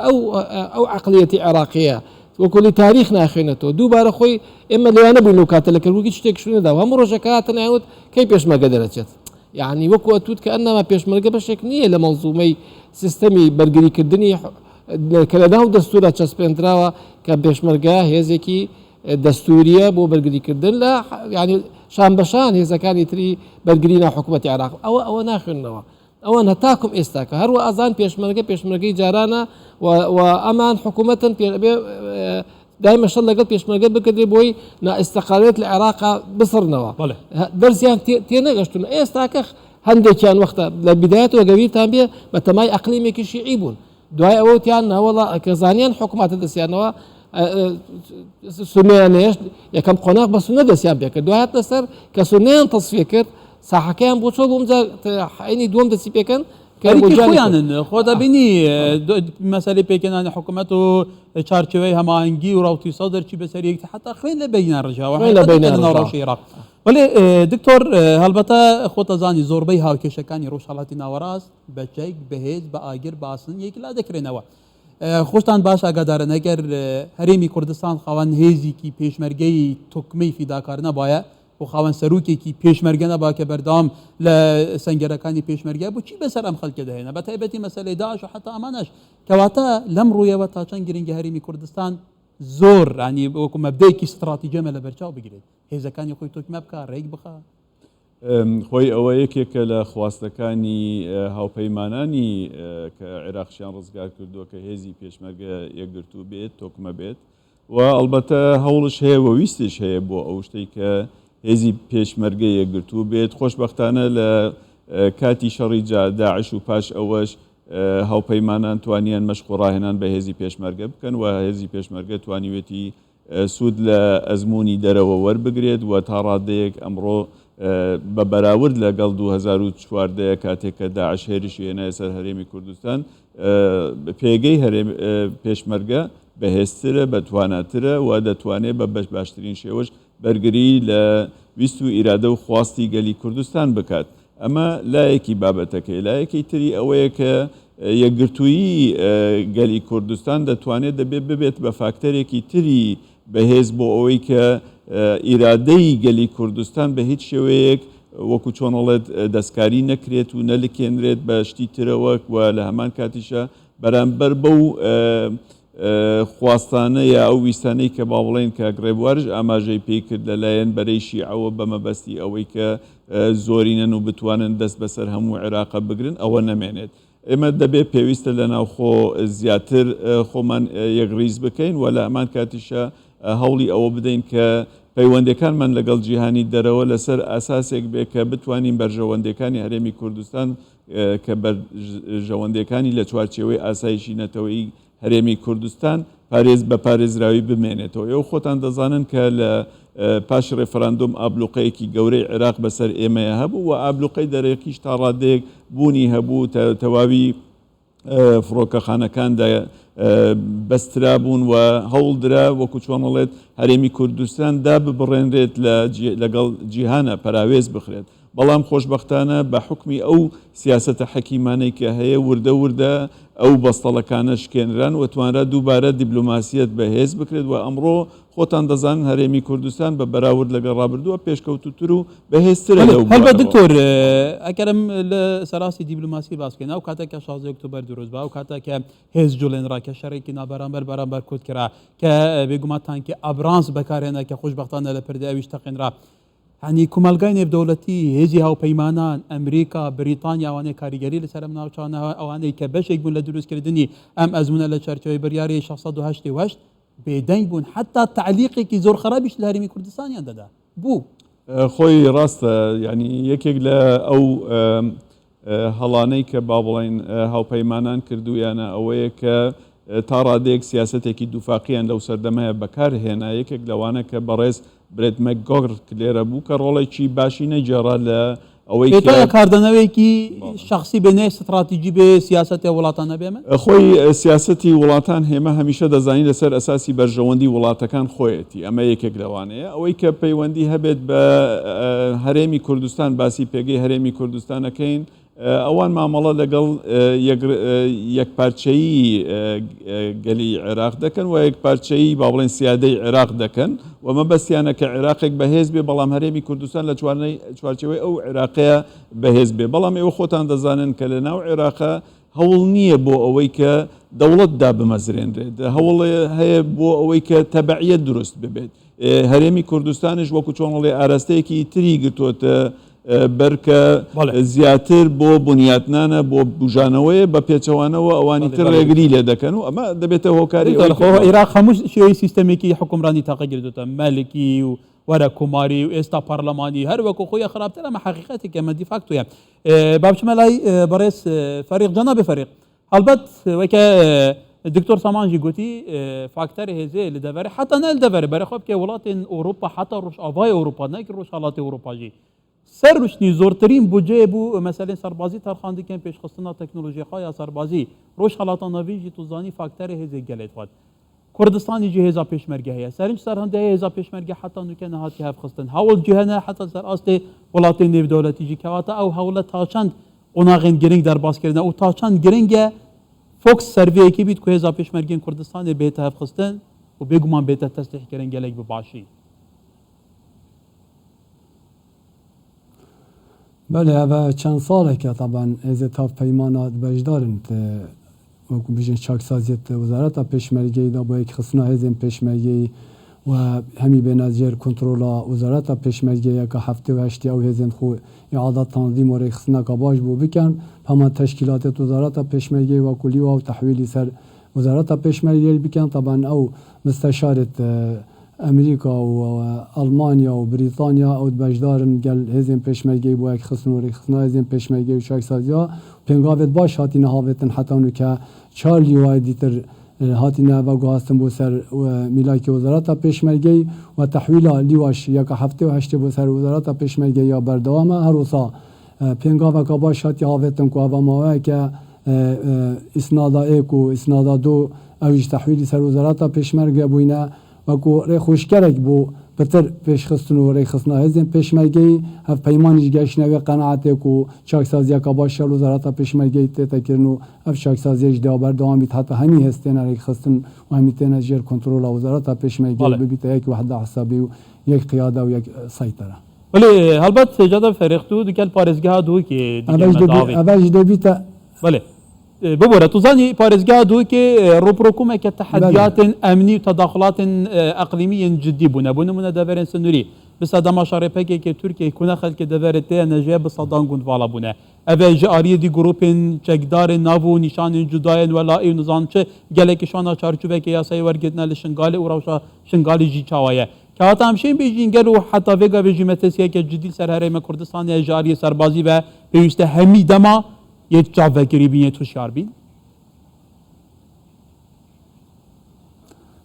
ئەو عەقلیەتی عێراقیە وەکولی تاریخ ناخوێنێتەوە دووبارە خۆی ئێمە لێیانە بووین و کاتە لە کردوکی شتێک شوێنەدا هەموو ڕۆژەکە هاتن یانوت کەی پێشمەرگە دەرەچێت یعنی وەکو ئەتوت کە ئەنەما پێشمەرگە بەشێک نییە لە مەنزومەی سیستەمی بەرگریکردنی کە لەدا و دەستورە چەسپێنراوە کە پێشمەرگە هێزێکی دەستوریە بۆ بەرگریکردن لە ینی شان بەشان هێزەکانی تری بەرگرینە حکوومەتی عێراق ئەوە ناخوێنەوە ئەوە نەتاکم ئێستاکە هەروە ئازان پێشمەرگەی جارانە و ئەمان حکوومەتن دایمە شەڕ لەگەڵ پێشمەرگە بکردێ بۆی نائستەقالێت لە عێراقا بسڕنەوە دەرسیان تێنەگەشتون ئێستاکە هەندێکیان وەختە لە بیدایەتەوە گەویرتان بێ بە تەمای ئەقلیمێکی شیعی بوون دوای ئەوەتیان ناوەڵە کە زانیان حکوومەتە دەستیانەوە سنیانێش یەکەم قۆناغ بە سونە دەستیان پێکرد دوایات لەسەر کە سونیان تەصفیە کرد ساحەکەیان بۆ چۆ بوومجا عینی دووەم دەستی پێکەن خۆیانن خۆ دەبینی مەسەلەی پێکێنانی حکوومەت و چارچوەی هەماهنگگی و ڕاوتی سەدەرچی بەسەریەک حتا خوێن لە بینیان ڕژاوە ناوڕۆژی عێراق وەڵێ دکتۆر هەڵبەتە خۆتەزانی زۆربەی هاوکێشەکانی ڕۆژهەڵاتی ناوەڕاست بە جەیک بەهێز بە ئاگر باسن یەکی لا دەکرێنەوە خۆشتان باش ئاگادارن ئەگەر هەرێمی کوردستان خاوەن هێزێکی پێشمەرگەی توکمەی فیداکار نەبایە و خاوەن سەرروکێکی پێشمەرگە نەبا کە بەردەوام لە سەنگەرەکانی پێشمەرگە بۆ چی بەسەر ئەم خەڵکە دەهێنە بە تایبەتی مەسەلەی داعش و حتا ئەمانەش کەواتە لەم ڕوویەوە تا چەند گرنگە هەرێمی کوردستان زۆر ینی وەکو مەبدەیەکی استراتیجەمە لە بەرچاو بگرێت هێزەکانی خۆی تۆکمە بکە ڕێک بخە خۆی ئەوە یەکێکە لە خواستەکانی هاوپەیمانانی کە عێراقیان ڕزگار کردووە کە هێزی پێشمەرگە یەکگرتوو بێت تۆکمە بێت و ئەلبەتە هەوڵش هەیە و ویستش هەیە بۆ ئەو شتەی کە هێزی پێشمەرگە یەکگرتوو بێت خۆشبەختانە لە کاتی شەڕی داعش و پاش ئەوەش هاوپەیمانان توانیان مەشق و ڕاهێنان بە هێزی پێشمەرگە بکەن و هێزی پێشمەرگە توانیوێتی سوود لە ئەزمموی دەرەوە وەربگرێت و تا ڕادەیەک ئەمڕۆ بە بەراورد لەگەڵ 2014 کاتێک کە داعش هێرشی هێنایە سەر هەرێمی کوردستان پێگەی پێشمەرگە بەهێزترە بەتواناترە و دەتوانێت بە باشترین شێوەش بەرگری لە ویست و ئیرادە و خواستی گەلی کوردستان بکات ئەمە لایەکی بابەتەکەی لایەکی تری ئەوەیە کە یەکگرتوویی گەلی کوردستان دەتوانێت ببێت بە فاکتەرێکی تری بەهێز بۆ ئەوەی کە ئیرادەی گەلی کوردستان بە هیچ شێوەیەک وەکو چۆنەڵێت دەستکاری نەکرێت و نەلکێنرێت بە شتی ترەوەک و لە هەمان کاتیشە بەرامبەر بەو خواستانە یا ئەو ویستانەی کە با بڵێن کە گڕێبوارش ئاماژەی پێی کرد لەلایەن بەرەی شیعەوە بە مەبەستی ئەوەی کە زۆرینەن و بتوانن دەست بەسەر هەموو عێراقە بگرن ئەوە نەمێنێت. ئێمە دەبێت پێویستە لە ناوخۆ زیاتر خۆمان یەکڕیز بکەین و لە ئەمان کاتیشە هەوڵی ئەوە بدەین کە پەیوەندەکانمان لەگەڵ جیهانی دەرەوە لەسەر ئاساسێک بێ کە بتوانین بەرژەوەندەکانی هەرێمی کوردستان کە بەرژەوەندەکانی لە چوارچێوەی ئاسایشی نەتەوەی هەرێمی کوردستان پارێز بە پارێزراوی بمێنێتەوە. ئەو خۆتان دەزانن کە لە پاش ڕێفەراندۆم ئابلوقەیەکی گەورەی عێراق بەسەر ئێمەیە هەبوو و ئابلوقەی دەرەکیش تا ڕادێک بوونی هەبوو تەواوی فڕۆکەخانەکان بەسترا بوون و هەوڵدرا وەکو چۆنەڵێت هەرێمی کوردستان دا ببڕێنرێت لەگەڵ جیهانە پەراوێز بخرێت. بەڵام خۆشببختانە بە حکمی ئەو سیاسەتە حەکیمانەی کە هەیە وردە وردە ئەو بەستەڵەکانە شکێنران و توانرا دووبارە دیبلۆماسیەت بەهێز بکرێت و ئەمڕۆ خۆتان دەزانن هەرێمی کوردستان بە بەراورد لەگەڵ ڕابردووە پێشکەوتوتر و بەهێزترە. هەڵبەت دکتۆر ئەگەرم لە سەراسی دیبلۆماسی باسکەین ئەو کاتێککە 16 ئۆکتۆبەر دروست بە ئەو کاتێککە هێز جوڵێنرا کە شەڕێکی نابەرامبەر کورد کرا کە بێگومان تانکی ئابرانس بەکارێنە کە خۆشببختانە لە پردە ئەویش تەقێنرا هەنی کومەلگای نێودەوڵەتی هێزی هاوپەیمانان ئەمریکا بریتانیا ئەوانەی کاریگەری لەسەر ناوچانە ئەوانەی کە بەشێک بوون لە دروستکردنی ئەم ئەزمونە لە چەرچەوەی بڕیاری 1688 بێدەنگ بوون حتا تعلیقێکی زۆر خراپیش لە هەرێمی کوردستانیان دەدا بوو. خۆی ڕاستە ینی یەکێک لە ئەو هەڵانەی کە با بڵێن هاوپەیمانان کردویانە ئەوەیە کە تا ڕادێک سیاسەتێکی دووفاقییان لەو سەردەمەیە بەکارهێنا یەکێک لەوانە کە بەڕێز برێت مەکگۆر لێرە بوو کە ڕۆڵێکی باشی نەیجێڕا لە ئەوەی کاردنەوەیکی شخصی بێنێ استراتیجی بێ سیاسەتی وڵاتانە بێمە خۆی سیاسەتی وڵاتان هێمە هەمیشە دەزانی لەسەر ئەساسی بەرژەوەندی وڵاتەکان خۆیەتی ئەمە یەکێک لەوانەیە ئەوەی کە پەیوەندی هەبێت بە هەرێمی کوردستان باسی پێگەی هەرێمی کوردستانەکەین ئەوان مامەڵە لەگەڵ یەکپارچەیی گەلی عێراق دەکەن و یەکپارچەیی با بڵێن سیادەی عێراق دەکەن و مەبەستیانە کە عێراقێک بەهێز بێ بەڵام هەرێمی کوردستان لە چوارچەوەی ئەو عێراقەیە بەهێز بێ. بەڵام ئێوە خۆتان دەزانن کە لە ناو عێراقە هەوڵ نییە بۆ ئەوەی کە دەوڵەتدا بمەزرێنرێت هەوڵ هەیە بۆ ئەوەی کە تەبعیەت دروست ببێت. هەرێمی کوردستانش وەکو چۆنڵێ ئاراستەیەکی تری گرتووەتە بەرکە زیاتر بۆ بنیاتنانە بۆ بژانەوەی بە پێچەوانەوە ئەوانی تر ڕێگری لێ دەکەن و ئەمە دەبێتە هۆکاری عێراق هەموو شێوەی سیستەمێکی حکومڕانی تاقە گرتوتە مەلکی و وەرە کوماری و ئێستا پەرلەمانی هەر وەکو خۆی خراپتر ئەمە حقیقەتی کە ئەمە دیفاکتۆیە. بابچمە لای بەڕێز فەریق جەنابێ فەریق هەڵبەت وەکە دکتۆر سامانجی گوتی فاکتەر هێزێ لە دەڤەرە حتا نە لە دەڤەرە بەرەخۆ بکە وڵاتین ئەوروپا حتا ڕۆژئاوای ئەوروپا نەکی ڕۆژهەڵاتی ئەوروپاژی سەر روشنی زۆرترین بودجێ بوو مەسەلەی سەربازی تەرخاندکەن پێشخستنا تەکنۆلۆژیەکە یا سەربازی ڕۆژهەڵاتانەویژی توزانی فاکتەر هێزێک گەلێت خوات کوردستانی جی هێزا پێشمەرگە هەیە سەرنج سەرهەندە هێزا پێشمەرگە حتا نوکە نەهاتی هەفخستن هەوڵ جیهەنە حتا سەر ئاستێ وڵاتی نێودەوڵەتیژی کەواتە ئەو هەوڵە تا چەند قۆناغێن گرنگ دەرباسکردن و تا چەند گرنگە فۆکس سەرڤەیەکی بیت کو هێزا پێشمەرگەن کوردستانی بێتە هەفخستن و بێگومان بێتە تەستیحکردن گەلێک بباشی. بله و چند ساله که طبعا از هاوپەیمانات بەشدارن وەکو بژین چاکسازیت وزارەتە پێشمەرگەی دا بۆ یەک خستنا هێزên پێشمەرگەی و هەمی بێنەجێر کۆنترۆلا وزارەتە پێشمەرگەیە کە هەفتێ و هەشتی ئەو هێزên خۆ ئیعادە تەنظیم و ڕێکخستنەکە باش بوو بکەن هەمان تەشکیلاتێت وزارەتە پێشمەرگەی وەکولی و تەحویلی سەر وزارەتە پێشمەرگەی بکەن طبعا ئەو مستەشارێت ئەمریکا و ئەڵمانیا و بریتانیا ئەو بەشدارن گەل هێزên پێشمەرگەی بۆ یەک خستن و ڕێکخستنا هێزên پێشمەرگەی و چاکسازیە پێنگاوێت باش هاتینە هاوێتن حتەون کە چار لیوای دیتر هاتینە بە گواستن بۆ سەر میلاکی وزارەتە پێشمەرگەی و تەحویلا لیواش یەکە هەفتێ و هەشتێ بۆ سەر وزارەتە پێشمەرگەی یا بەردەوامە هەروسا پێنگاوەکە باش هاتی هاوێتن کو ئەڤەماوەیە کە ئیسنادا ئێک و ئیسنادا دۆ ئەویش تەحویلی سەر وزارەتە پێشمەرگە بووینە وەکو ڕێخوشکەرێک بوو بەتر پێشخستن و ڕێخستنا هێزن پێشمەرگەی هەف پەیمانیش گەشتنەوێ قەنەعاتێک و چاکسازیەکە باشە و وەزارەتە پێشمەرگەی تێتەکردن و ئەف چاکسازیەش داوبەردەوامیت هاتە هەمی هەستێنە ڕێخستن و هەمی تێنە ژێر کۆنتڕۆڵە وەزارەتە پێشمەرگەی ببیتە یەک وحدە حسابی و یەک قیادە و یەک سایتەرە ولی هەڵبەت جادە فێرێخت و دیکەل پارێزگەها دووکێ ئەڤژ دەبیتە بله ببورة تظني بارزجا دوكي روبروكم كتحديات امني وتداخلات اقليميه جدي بنا من دافرن سنوري بس هذا ما شاربك كي تركيا يكون خلك دافرته نجا بصدان كنت فالا بنا ابي جاري دي جروبين چكدار نافو نشان جداين ولا اي نظام گلك شانا چارچوبه كي ياساي ورگتنا لشنغال وروشا شنغالي جي چاوايه كات همشين بيجين قالوا حتى فيجا بيجي متسيا كجديد سر هرم كردستان جاري سربازي و بيست همي دما یک جا وگری بینه تو شاربین؟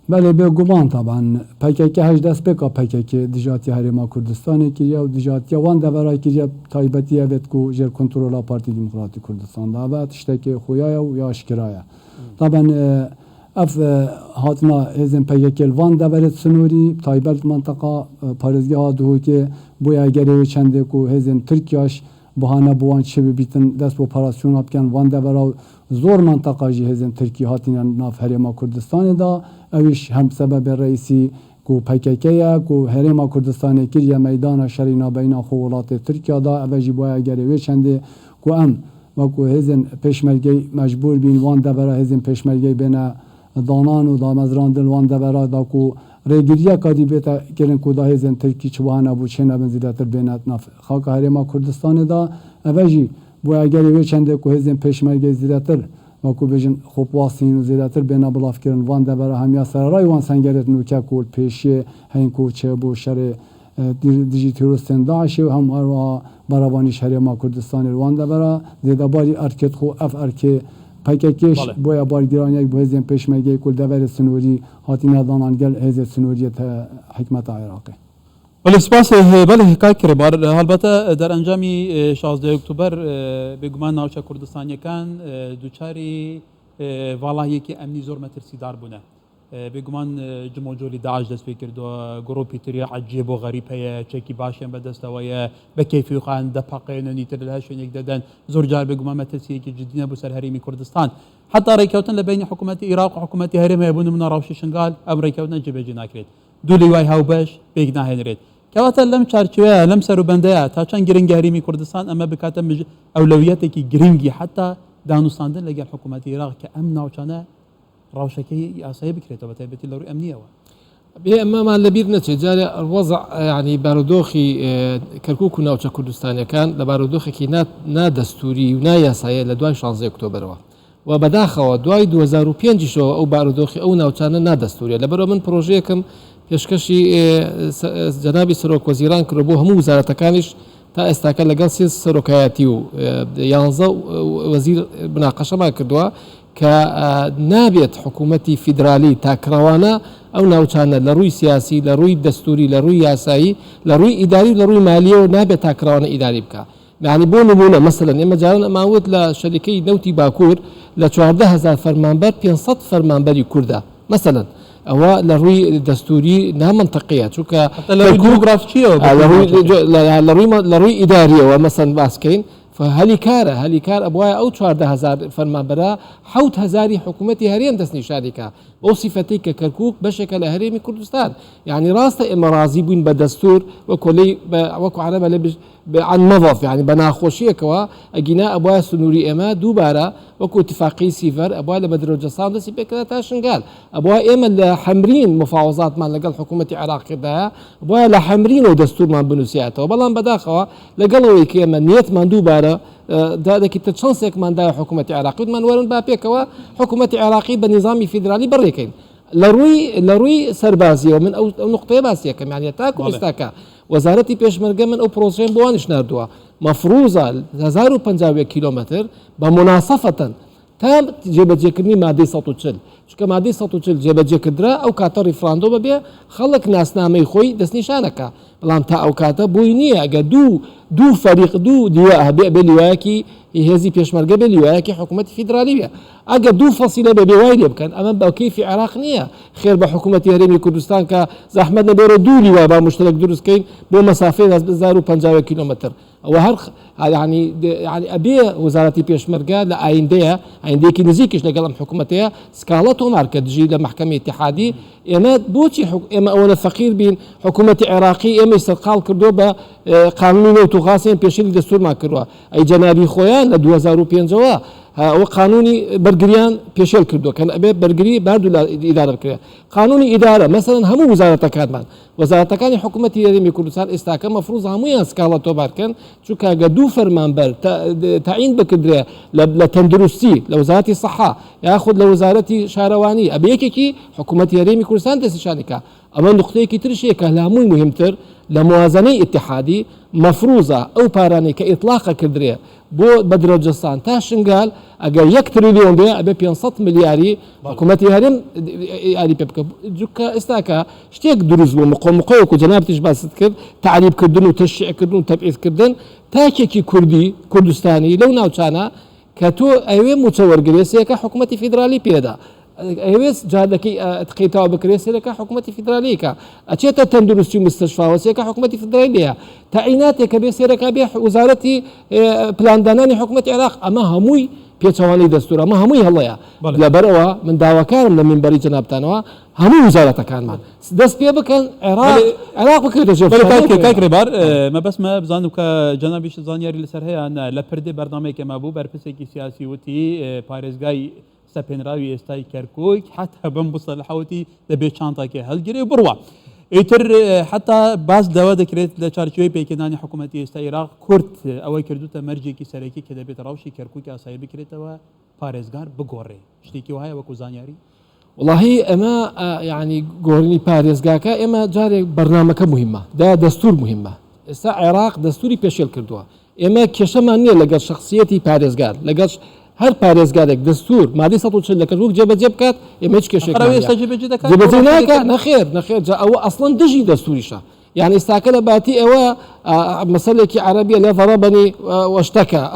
بله بگوان طبعا پکیکه هج دست بکا پکیکه دجاتی هرما کردستان کریه و دجاتی وان دورای کریه تایبتی اوید کو جر کنترل پارتی دموکراتی کردستان دعوت اشتکی خویای و یا اشکرایه طبعا اف هاتنا هزن پکیکه وان دورت سنوری تایبت منطقه پارزگی ها دو که بویا گره چنده کو هزن ترکیاش بهانه بوان چه بیتن دست با اپراسیون بکن وان دبرا زور منطقه جی هزن ترکی هاتین ناف هرما کردستان دا اویش هم سبب رئیسی کو پکیکه کو هرما کردستان کریه میدان شرینا بین خولات ترکیه دا اوجی باید گره چنده کو ام و کو هزن پشمرگی مجبور بین وان دبرا هزن پشمرگی بین دانان و دامزران دل وان دبرا دا کو ریگیریا کادی بیتا کردن کودا هزن ترکی چوبانه بود چه نبنزیدتر بینات ناف خاک هرما کردستان دا اوجی باید گره چنده کو هزن پشمرگی زیدتر و کو بجن خوب واسین و زیدتر بینا بلاف کردن وان دبرا همیا سرای وان سنگرت نوکه کول پیشی هین کو چه بو شر دیجی تروریستان داعش و هم اروا برابانی هرما کردستان وان دبرا زیدا باری ارکت خو اف ارکه پکیکش باید بارگیرانی یک بهزن پشمرگی کل دور سنوری هاتین دانان گل هزت سنوریت حکمت عراقی. ولی سپاس بله حکایت کرد بار البته در انجامی 16 اکتبر بگمان ناوچه کردستانی کان دوچاری والایی که امنی زور مترسیدار بونه بگمان جموجولی داعش دست فکر دو گروپی تری عجیب و غریب هیا چکی باشیم بدست ویا بکیفی خان دپاقین نیتر لهشون یک دادن زور جار بگمان مترسیه که جدی نبود سر هریمی کردستان حتی ریکوتن لبین حکومت عراق و حکومت هرم یبون من راوش شنغال ام ریکوتن جبه جنا کرد دولی وای هاو باش بگنا هنرید كواتا لم شارچوه لم سرو بندیا تا چند گرنگ هریمی کردستان اما بکاتم اولویتی که گرنگی حتی دانوستاندن لگل حکومت عراق که امن ناوچانه روشكي ياساي بكريتو بتايبتي لوري امنيه بأما ما لبير نتشي جاري الوضع يعني بارودوخي كركوك وناوچا كردستان كان لبارودوخي كي نا دستوري ونا ياساي لدواي 16 اكتوبر وبداخل دواي 2005 شو او بارودوخي او ناوچانا نا دستوري لبرو من بروجيكم پێشکەشی جەنابی سەرۆک وەزیران کرد بۆ هەموو وزارەتەکانیش تا ئێستاکە لەگەڵ سێ سەرۆکایەتی و 11 وەزیر مناقەشەمان کردووە کە نابێت حکوومەتی فیدرالی تاکراوانە ئەو ناوچانە لە ڕووی سیاسی لە ڕووی دەستوری لە ڕووی یاسایی لە ڕووی ئیداری لە ڕووی مالیەوە نابێت تاکراوانە ئیداری بکە يعني بۆ نمونە مثلا ئێمە جاران ئەماوت لە شەریکەی نەوتی باکوور لە 14,000 فەرمانبەر 500 فەرمانبەری کووردە مثلا ئەوە لە ڕووی دەستوری نامەنتەقیە چونکە لە ڕووی ئیداریەوە مەسەن باسکەین فهەلی کار ئەبواە ئەو 14,000 فەرمانبەرە 7,000 حکوومەتی هەرێم دەستنیشانیکە بۆ سیفەتی کە کەرکووک بەشێکە لە هەرێمی کوردستان یعنی ڕاستە ئێمە ڕازی بووین بە دەستور وەکو عەرەبە لە عن مضف يعني بناخوشيكوا اجينا ابوا سنوري اما دوباره وكو اتفاقي سيفر ابوا لبدر الجسام دسي بكره تاشنقال ابوا اما لحمرين مفاوضات مع لقل حكومه العراق ده ابوا لحمرين ودستور ما بنوسياته وبلان بداخوا لقلوا كيما نيت من دوباره دا كي تشانسك من دا حكومه العراق من ورن بابيكوا حكومه العراق بنظام فيدرالي بريكين لروي سربازي ومن او نقطه باسيه كم يعني تاكو استاكا وزارەتی پێشمەرگە من ئەو پرۆژەیەم بۆوانش نردووە مەفروزە 1050 کیلۆمەتر بە مناسەفەتەن تا جێبەجێکردنی مادەی 140 چکە مادەی 140 جێبەجێکردرا ئەو کاتە ریفراندۆ بەبێ خەڵک ناسنامەی خۆی دەستنیشانەکە بەڵام تا ئەو کاتە بووی نییە ئەگە دوو فەریق دوو دیوە هەبێ بێ لیوایەکی هێزی پێشمەرگە بێ لیوایەکی حکوومەتی فیدرالی بێ ئەگە دوو فەسیلە بەبێ وای لێ بکەن ئەمە بە کەیفی عێراق نییە خێر بە حکوومەتی هەرێمی کوردستان کە زەحمەت نەبێرە دوو لیوای با مشترک دروستکەین بۆ مەسافەی 1050 کیلومتر ئەوە هەر ینی ئەبێ وەزارەتی پێشمەرگە لە ئایندەیەکی نزیکیش لەگەڵ ئەم حکوومەتەیە سکاڵە تۆمار کە دژی لە محکەمەی اتحادی ئێمە بۆچی ئێمە ئەوەنە فەقیر بین حکوومەتی عێراقی ئێمە سەرقاڵ کردو بە قانونی نەوت و غاسیان پێشێنی دەستورمان کردووە ئەی جەنابی خۆیان لە 2005ەوە ئەوە قانونی بەرگریان پێشێل کردووە کە ئەبێ بەرگری باردوو لە ئیدارە بکرێت قانونی ئیدارە مەسەرەن هەموو وزارەتەکانمان وەزارەتەکانی حکوومەتی هەرێمی کوردستان ئێستاکە مەفروض هەموویان سکاڵە تۆبارکەن چونکە ئەگە دوو فەرمانبەر تعین بکردرێ لە تەندروستی لە وزارەتی سەحا یاخود لە وزارەتی شارەوانی ئەبێ یەکێکی حکوومەتی هەرێمی کوردستان دەستنیشانێکە ئەمە نقطەیەکی ترشەیەکە لە هەمووی مهمتر لە موازنەی اتحادی مەفروضە ئەو پارانەی کە ئیطلاقە کردرێ بۆ بەدرەوجستان تا شنگال ئەگەر 1 تریلیۆن بێ ئەبێ 500 ملیاری حکوومەتی هەرێم یاری پێ بکە جوکە ئێستاکە شتێک دروست بوو مقۆمقۆیەک و جەنابتیش باست کرد تعریبکردن و تەشیعکردن و تەبعیدکردن تاکێکی کوردستانی لەو ناوچانە کە تۆ ئەوێ موچەوەرگێ سێکە حکوومەتی فیدرالی پێدا ئەوێز جادەکەی تقیتاوە بکرێت سێرەکە حکوومەتی فیدرالیکە ئەچێتە تەندروستی و مستشفاوە سێکە حکوومەتی فیدرالیە تاعیناتێکە بێ سێرەکە بێ وزارەتی پلاندانانی حکوومەتی عێراق ئەمە هەمووی پێچەوانەی دەستورە ئەمە هەمووی هەڵەیە لەبەرەوە من داواکارم لە منبەری جەنابتانەوە هەموو وزارەتەکانمان دەست پێ بکەن عێراق بکرێتە کاکرێبار مەبەسمە بزانم کە جەنابیش زانیاری لەسەر هەیە لە پردێ بەردامێکێمە بوو بەرپرسێکی سیاسی وتی پارێزگای سەپێنراوی ئێستای کەرکۆک حتا بەم بسەلحەوتی دەبێت چانتاکێ هەلگرێ بڕوە ئیتر حتا باس داوا دەکرێت لە چارچۆی پێکردانی حکوومەتی ئێستا عێراق کورد ئەوەی کردوتە مەرجێکی سەرەکی کە دەبێت ڕەوشی کەرکووک ئاسایی بکرێتەوە پارێزگار بگۆڕێ شتێکی وایە وەکو زانیاری واللهی ئەمە ینی گۆڕنی پارێزگاکە ئێمە جارێک بەرنامەکە مهمە دا دەستور مهمە ئێستا عێراق دەستوری پێشێل کردووە ئێمە کێشەمان نییە لەگەڵ شخصیەتی پارێزگار لەگەڵ هەر پارێزگارێک دەستور مادەی 140 لە کەژوک جێبەجێ بکات ئێمە هیچ کێشێک جێبەجێ ناکات نەخێر ئەوە ئەسڵەن دژی دەستوریشە يعني استاكل باتي اوا مسألة عربية لا ضربني واشتكى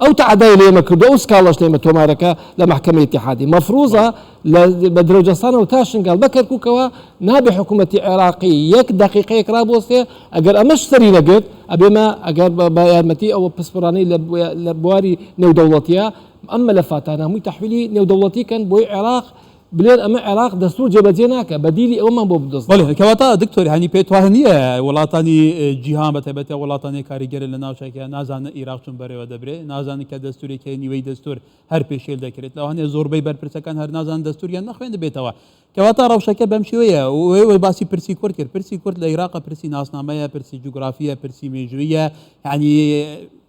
او تعدى لي مكردو او سكالش لي متوماركا لمحكمة اتحادي مفروضة لبدروجستان وتاشن قال بكر كوكوا نابي حكومة عراقي يك دقيقة يكرابوسي اگر امش سري نقد ابي ما اگر بيامتي او بسبراني لبواري نيو دولتيا اما لفاتانا مو تحويلي نيو دولتي كان بوي عراق بلين اما عراق دستور جبهتيناك بديلي او ما بو بدست بله كواتا دكتور يعني بيتوهنيه ولاتاني جيهان بتبته ولاتاني كاريگر لنا شكا نازان عراق چون بري ودبره نازان ك دستوري ك نيوي دستور هر پیشل دکرت لو هني زوربي بر پرسكان هر نازان دستور ين نخويند بيتوا كواتا روشكه بمشويه و باسي برسي كوركر برسي كورت العراق برسي ناسنامه برسي جغرافيه برسي ميجويه يعني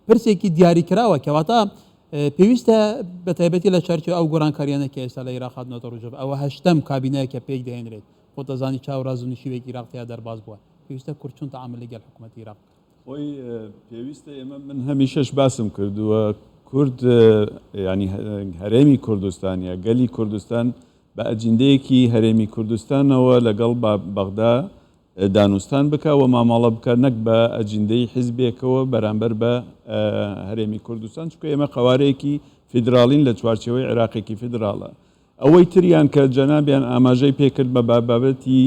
برسي كي دياري كراوه كواتا پێویستە بە تایبەتی لە چارچێ ئەو گۆڕانکاریانە کە ئێستا لە عێراق هاتنەوە ڕۆژەوە ئەوە هەشتەم کابینەیە کە پێی دەهێنرێت خۆ دەزانی چاوەڕاز و نشیوێکی عێراقتیا دەرباز بووە پێویستە کورد چۆن تەعامل لەگەڵ حکوومەتی عێراق خۆی پێویستە ئێمە من هەمیشەش باسم کردووە کورد ینی هەرێمی کوردستانە گەلی کوردستان بە ئەجندەیەکی هەرێمی کوردستانەوە لەگەڵ بەغدا دانوستان بکە و ماماڵە بکە نەک بە ئەجندەی حیزبێکەوە بەرامبەر بە هەرێمی کوردستان چکە ئێمە قەوارەیەکی فیدراڵین لە چوارچەوەی عێراقێکی فیدراڵە ئەوەی تریان کە جەنابیان ئاماژەی پێکرد بە بابەتی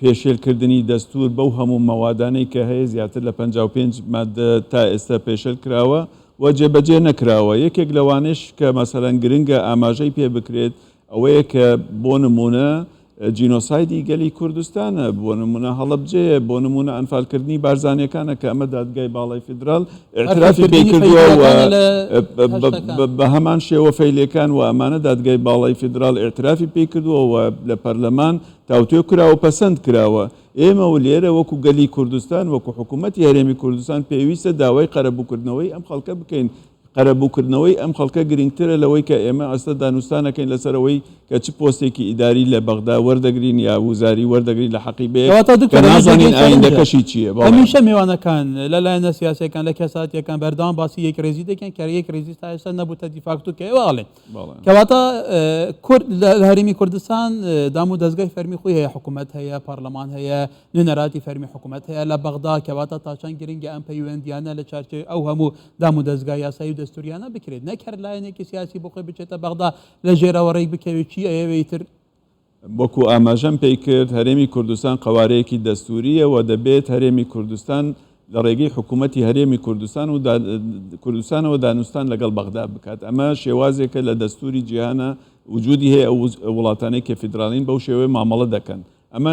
پێشێلکردنی دەستور بەو هەموو مەوادانەی کە هەیە زیاتر لە 55 مادە تا ئێستا پێشێل کراوە و جێبەجێ نەکراوە یەکێک لەوانش کە مەسەلەن گرنگە ئاماژەی پێ بکرێت ئەوەیە کە بۆ نمونە جینۆسایدی گەلی کوردستانە بۆ نمونە هەڵەبجەیە بۆ نمونە ئەنفالکردنی بارزانیەکانە کە ئەمە دادگای باڵای فیدرال اعترافی پێی کردووە بە هەمان شێوە فەیلەکان و ئەمانە دادگای باڵای فیدرال اعترافی پێی کردووە لە پەرلەمان تاوتێ کراوە پەسەند کراوە ئێمە و لێرە وەکو گەلی کوردستان وەکو حکوومەتی هەرێمی کوردستان پێویستە داوای قەرەبووکردنەوەی ئەم خەڵکە بکەین قەرەبووکردنەوەی ئەم خەڵکە گرنگترە لەوەی کە ئێمە ئەستا دانوستانەکەین لەسەرەوەی کە کە چ پۆستێکی ئیداری لە بەغدا وەردەگرین یا وزاری وەردەگرین لە حەقی بێ کەواتە دوکتۆر، کە نازانین ئەمە ئایندەکەشی چییە. هەمیشە میوانەکان لەلایەنە سیاسیەکان لە کەساتیەکان بەردەوام باسی یەک ڕێزی دەکەن کە یەک ڕێزی تا ئێستا نەبووتە دیفاکتۆ کە ئێواڵێن. کەواتە لە هەرێمی کوردستان دام و دەستگای فەرمی خۆی هەیە، حکوومەت هەیە، پارلەمان هەیە، نوێنەراتی فەرمی حکوومەت هەیە لە بەغدا، کەواتە تاچەند گرنگە ئەم پەیوەندیانە لە چارچێ ئەو هەموو دام و دەستگای یاسایی و دەستوریانە بکرێت، نەک هەر لایەنێکی سیاسی بۆ خۆی بچێتە بەغدا لە ژێرەوە ڕێک بکەوێت چی ئەوەی تر. وەکو ئاماژەم پێی کرد هەرێمی کوردستان قوارەیەکی دەستوریە و دەبێت هەرێمی کوردستان لە ڕێگەی حکوومەتی هەرێمی کوردستان و کوردستانەوە دانوستان لەگەڵ بەغدا بکات. ئەمە شێوازێکە لە دەستوری جیهانە وجودی هەیە ئەو وڵاتانەی کە فیدراڵین بەو شێوەیە مامەڵە دەکەن. ئەمە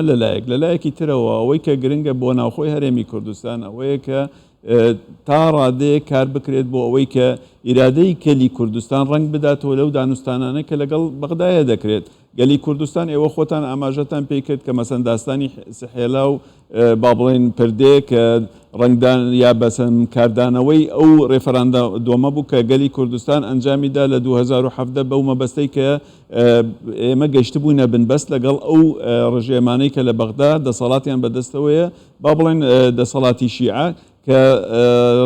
لەلایەکی ترەوە ئەوەی کە گرنگە بۆ ناوخۆی هەرێمی کوردستان ئەوەیە کە تا ڕادەیە کار بکرێت بۆ ئەوەی کە ئیرادەی کەلی کوردستان ڕنگ بداتەوە لەو دانوستانانە کە لەگەڵ بەغدایە دەکرێت. گەلی کوردستان ئێوە خۆتان ئاماژەتان پێی کرد کە مەسەن داستانی سحێلا و با بڵێن پردێ کە ڕنگدان یا بەسەم کاردانەوەی ئەو ڕێفەراندا دۆمە بوو کە گەلی کوردستان ئەنجامیدا لە 2017 بەو مەبەستەی کە ئێمە گەشتبووینە بنبەست لەگەڵ ئەو ڕژێمانەی کە لە بەغدا دەسەڵاتیان بەدەستەوەیە با بڵێن دەسەڵاتی شیعە کە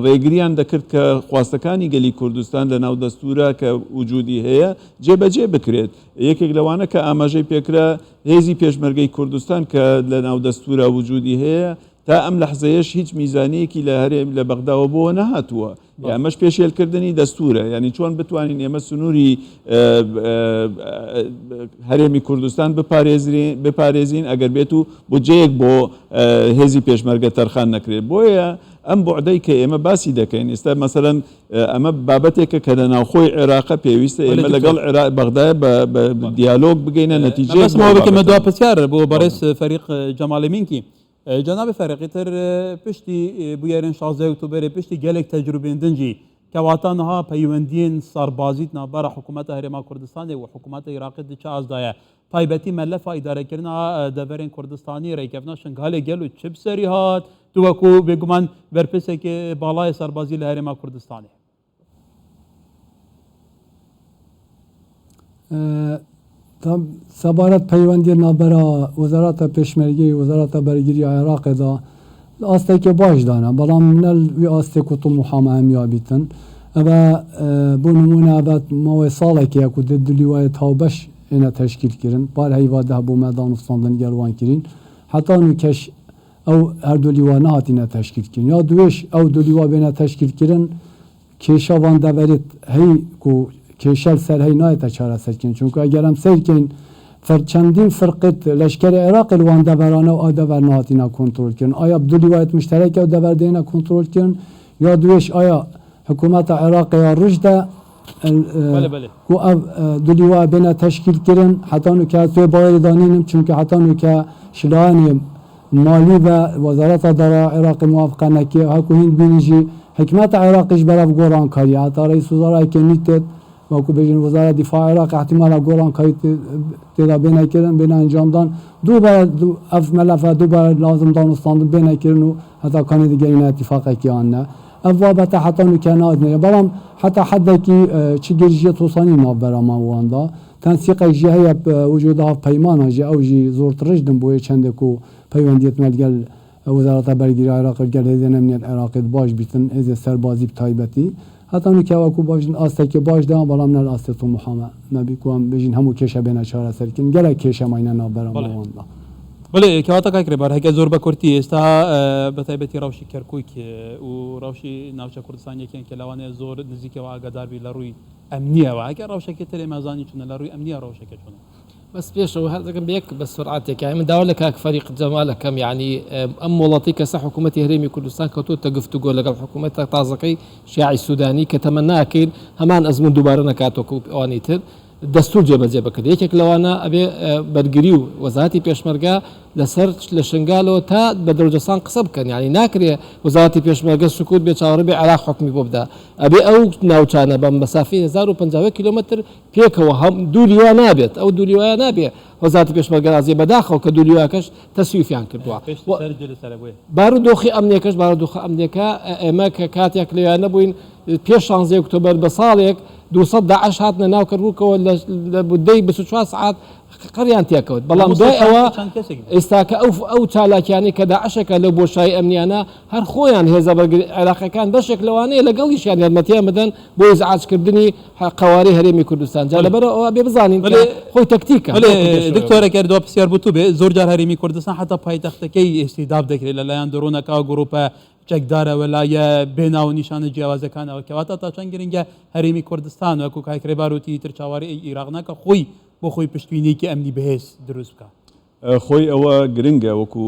ڕێگریان دەکرد کە خواستەکانی گەلی کوردستان لە ناو دەستورە کە وجودی هەیە جێبەجێ بکرێت. یەکێک لەوانە کە ئاماژەی پێکرا هێزی پێشمەرگەی کوردستان کە لە ناو دەستورە وجودی هەیە تا ئەم لەحزەیەش هیچ میزانەیەکی لە هەرێم لە بەغداوە بۆ نەهاتووە. ئەمەش پێشێلکردنی دەستورە، ینی چۆن بتوانین ئێمە سنووری هەرێمی کوردستان بپارێزین ئەگەر بێت و بودجەیەک بۆ هێزی پێشمەرگە تەرخان نەکرێت. بۆیە ئەم بۆعدەی کە ئێمە باسی دەکەین ئێستا مەسەرەن ئەمە بابەتێکە کە لە ناوخۆی عێراقە پێویستە ئێمە لەگەڵ بەغدایە بە دیالۆگ بگەینە نەتیجەیەک بکەمە دوا پرسیار بۆ بەڕێز فەریق جەماڵەمینکی. جناب فەرقیتر پشتی بویێرن 16 ئۆکتۆبەرێ پشتی گەلێک تەجروبێن دنجی کەواتانها پەیوەندیên سەربازیت ناوبەرە حکوومەتە هەرێما کوردستانی و حکوومەتە عێراقی چ ئازدایە تایبەتی مەلەفە ئیدارەکردنا دەڤەرên کوردستانی ڕێککەوتنا شنگالێ گەل و چ بسەری هات تو وەکو بێگومان بەرپرسێکی باڵای سەربازی لە هەرێما کوردستانی. سەبارەت پەیوەندی ناوبەرە وەزارەتە پێشمەرگەی وەزارەتە بەرگریی عێراقیدا ئاستێکی باش دانا بەڵام منەل وی ئاستێک و تومحامە هەمیابیتن ئەبە بۆ نمونە ئەبەت ماوەی ساڵێکیە و دلی وایە تاوبەش هێنە تەشکیلکردن بار هەیوادە بۆ مەدان وستاندن گەڵوانکردین حتا نوکەش ئەو هەردوو لیوا نهاتینە تەشکیلکردن یا دوێش ئەو دوو لیوا بێنە تەشکیلکردن کێشەوان دەبەرێت هەی و کێشەل سەر هەی نایەتە چارەسەرکردن چونکە ئەگەرم سەرکەین چەندین فرقت لەشکری عێراقی لەوان دەبەرانە و ئەو دەبەر نهاتینە کۆنتڕۆلکردن ئایا دوو لیوایەت مشتەرەکە و دەبەردێنە کۆنتڕۆلکردن یا دوێش ئایا حکوومەتە عێراقی یا ڕژدە و ئەو دوو لیوا بێنە تەشکیلکردن حتا نوکە توێ باوەری دانینم چونکە حتا نوکە شلایانی مالی بە وەزارەتە دەرا عێراقی موافقە نەکێ هەکو هین بینیژی حکومەتە عێراقیش بەرەو گۆڕانکاریە هەتا ڕئیس وەزارەکە نیتێت وەکو بێژین وەزارەت دیفاع عێراق احتیمالە گۆڕانکاری تێدا بێنەکردن بێنە ئەنجامدان دووبارە ئەف مەلەفە دووبارە لازم دانوستاندن بێنەکردن و هەتا کانی دیگەرینە اتفاقێکیان نە ئەف بابەتە حتا نوکە نادنێ بەڵام حتا حدێکی چ گەرژیە تۆسانی ناوبەرەماواندا تەنسیقێکژی هەیە وجودا پەیمانەژی ئەوژی زۆرترشدن بۆیە چەندێک و پەیوەندیت مەلگەل وەزارەتە بەرگری عێراقی گەل هێزە نەمنێت عێراقیت باش بیتن هێزە سەربازی تایبەتی هەتا نوکەوەکو باشن ئاستێکی باشدا بەڵام نەر ئاستێت و محامە مەبیکوان بژین هەموو کێشە بێنە چارەسەرکردن گەلێک کێشەماینە ناوبەرەماواندا. بڵێ کەواتە کاکرێ بار هەکە زۆر بە کورتی ئێستا بە تایبەتی ڕەوشی کەرکووک و ڕەوشی ناوچە کوردستان یەکێن کە لەوانەیە زۆر نزیکەوە ئاگاداربی لە ڕووی ئەمنیەوە هەکە ڕەوشەکە ترێ مازانی چونە لە ڕووی ئەمنیە ڕەوشەکە چونە بس بيشو هذا كان بيك بس سرعتك يعني من دولة كاك فريق جمالك كم يعني أم والله كسا حكومة هريمي كردستان كتو تقف تقول لك الحكومة تازقي شيعي السوداني كتمنى أكيد همان أزمن دوبارنا كاتوكو أوانيتر دستور جبل جبل كده يكك لو أنا أبي برجريو وزارتي بيشمرجا لەسەر لە شنگالەوە تا بە دەوجەسان قسە بکەن یعنی ناکرێ وزارەتی پێشمەرگە سکوت بێ چاوەڕێ بێ عێراق حکمی بۆ بدا ئەبێ ئەو ناوچانە بە مەسافەی 1050 کیلومتر پێکەوە هەم دوو لیوا نابێت ئەو دوو لیوایە نابێ وەزارەتی پێشمەرگە رازیە بەداخەوە کە دوو لیواکەش تەسویفیان کردووە بارودۆخی ئەمنیەکەش بارودۆخە ئەمنیەکە ئێمە کە کاتێک لەوێ نەبووین پێش 16 ئۆکتۆبەر بە ساڵێک 200 داعش هاتنە ناو کەرکووکەوە لە بودەی 24 سعات قڕیان تێکەوت بەڵام دوای ئەوە ئێستاکە ئەو چالاکیانی کە داعشەکە لەو بۆشایی ئەمنیانە هەر خۆیان هێزە عێراقیەکان بەشێک لەوانەیە لەگەڵیشیان یارمەتیان بدەن بۆ ئیزعاجکردنی قەوارەی هەرێمی کوردستان جا لەبەرەوە ئەوە بێ بزانین خۆی تەکتیکە دکتۆرە کردووە پرسیار بوو بێ زۆر جار هەرێمی کوردستان حتا پایتەختەکەی ئێستیداب دەکرێت لەلایەن دڕۆنەکە گروپە چەکدارەوە لایە بێناو نیشانە جیاوازەکانەوە کەواتە تا چەند گرنگە هەرێمی کوردستان وەکو کاکرێ باروتی تر چاوەڕێی عێراق ناکە خۆی بۆ خۆی پشتوینێکی ئەمنی بەهێز دروست بکە خۆی ئەوە گرنگە وەکو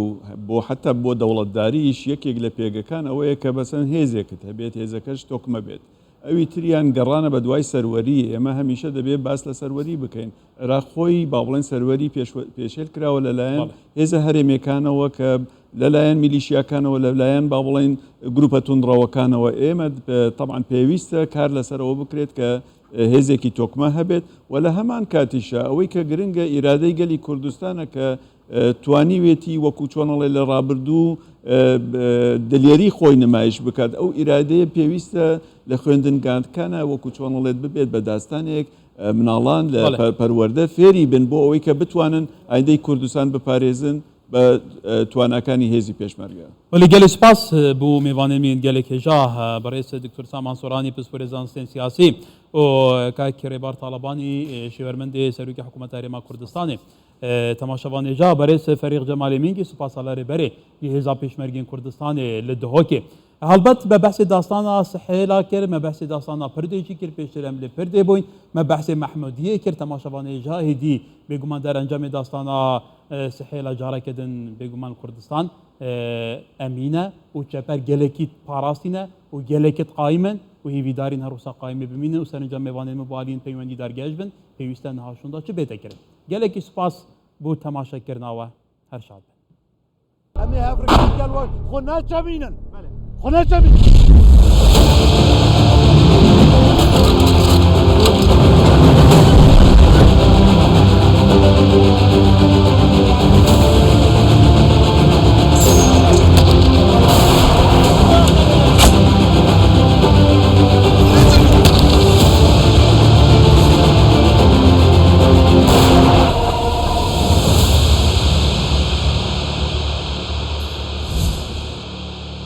بۆ حتا بۆ دەوڵەتداریش یەکێک لە پێگەکان ئەوەیە کە بەسەن هێزێکت هەبێت هێزەکەش تۆکمە بێت ئەوی تریان گەڕانە بە دوای سەروەری ئێمە هەمیشە دەبێت باس لە سەروەری بکەین ڕاخۆی با بڵێن سەروەری پێشێل کراوە لەلایەن هێزە هەرێمەکانەوە کە لەلایەن میلیشیاکانەوە لەلایەن با بڵێن گروپە توندڕەوەکانەوە ئێمە طبعاً پێویستە کار لەسەرەوە بکرێت کە هێزێکی تۆکمە هەبێت و لە هەمان کاتیشە ئەوەی کە گرنگە ئیرادەی گەلی کوردستانە کە توانیوێتی وەکو چۆنەڵێ لە ڕابردوو دلێری خۆی نمایش بکات ئەو ئیرادەیە پێویستە لە خوێندنگانکانە وەکو چۆنەڵێت ببێت بە داستانێک مناڵان لە پەروەردە فێری بن بۆ ئەوەی کە بتوانن ئایندەی کوردستان بپارێزن بە توانەکانی هێزی پێشمەرگە ولی گەلی سپاس بوو میوانێمین گەلێک هێژا بەڕێز دکتۆر سامان سۆرانی پسپۆرێ زانستین سیاسی و کاکی ڕێبار تاڵەبانی شێوەرمەندی سەرۆکی حکوومەت هەرێما کوردستانی تەماشەوانێجا بەڕێز فەریق جەمالی مینگی سوپاسەڵارێ بەرێ هێزا پێشمەرگین کوردستانی لە دهۆکێ هەڵبەت بە بەحسی داستانە سحێلا کرد مە بەحسی داستانە پردێکی کرد پێشترم لێ پردێ بووین مە بەحسی محمودیە کرد تەماشەوانێجا هێدی بێگومان دەرەنجامی داستانە سحێلا جارەکردن بێگومان کوردستان ئەمینە و چەپەر گەلێکی پاراستینە و گەلێکت قایمن و هیویدارین هەروسا قایمێ ببینن و سەرنجام میوانێمە بالین پەیوەندی دەرگەش بن پێویستە نەهاشوندا چ بێتەکردن گەلێکی سوپاس بۆ تەماشاکردنەوە هەر شاد بن ئەمێ هەفرەکان خۆ ناچەبینن خۆ ناچەبین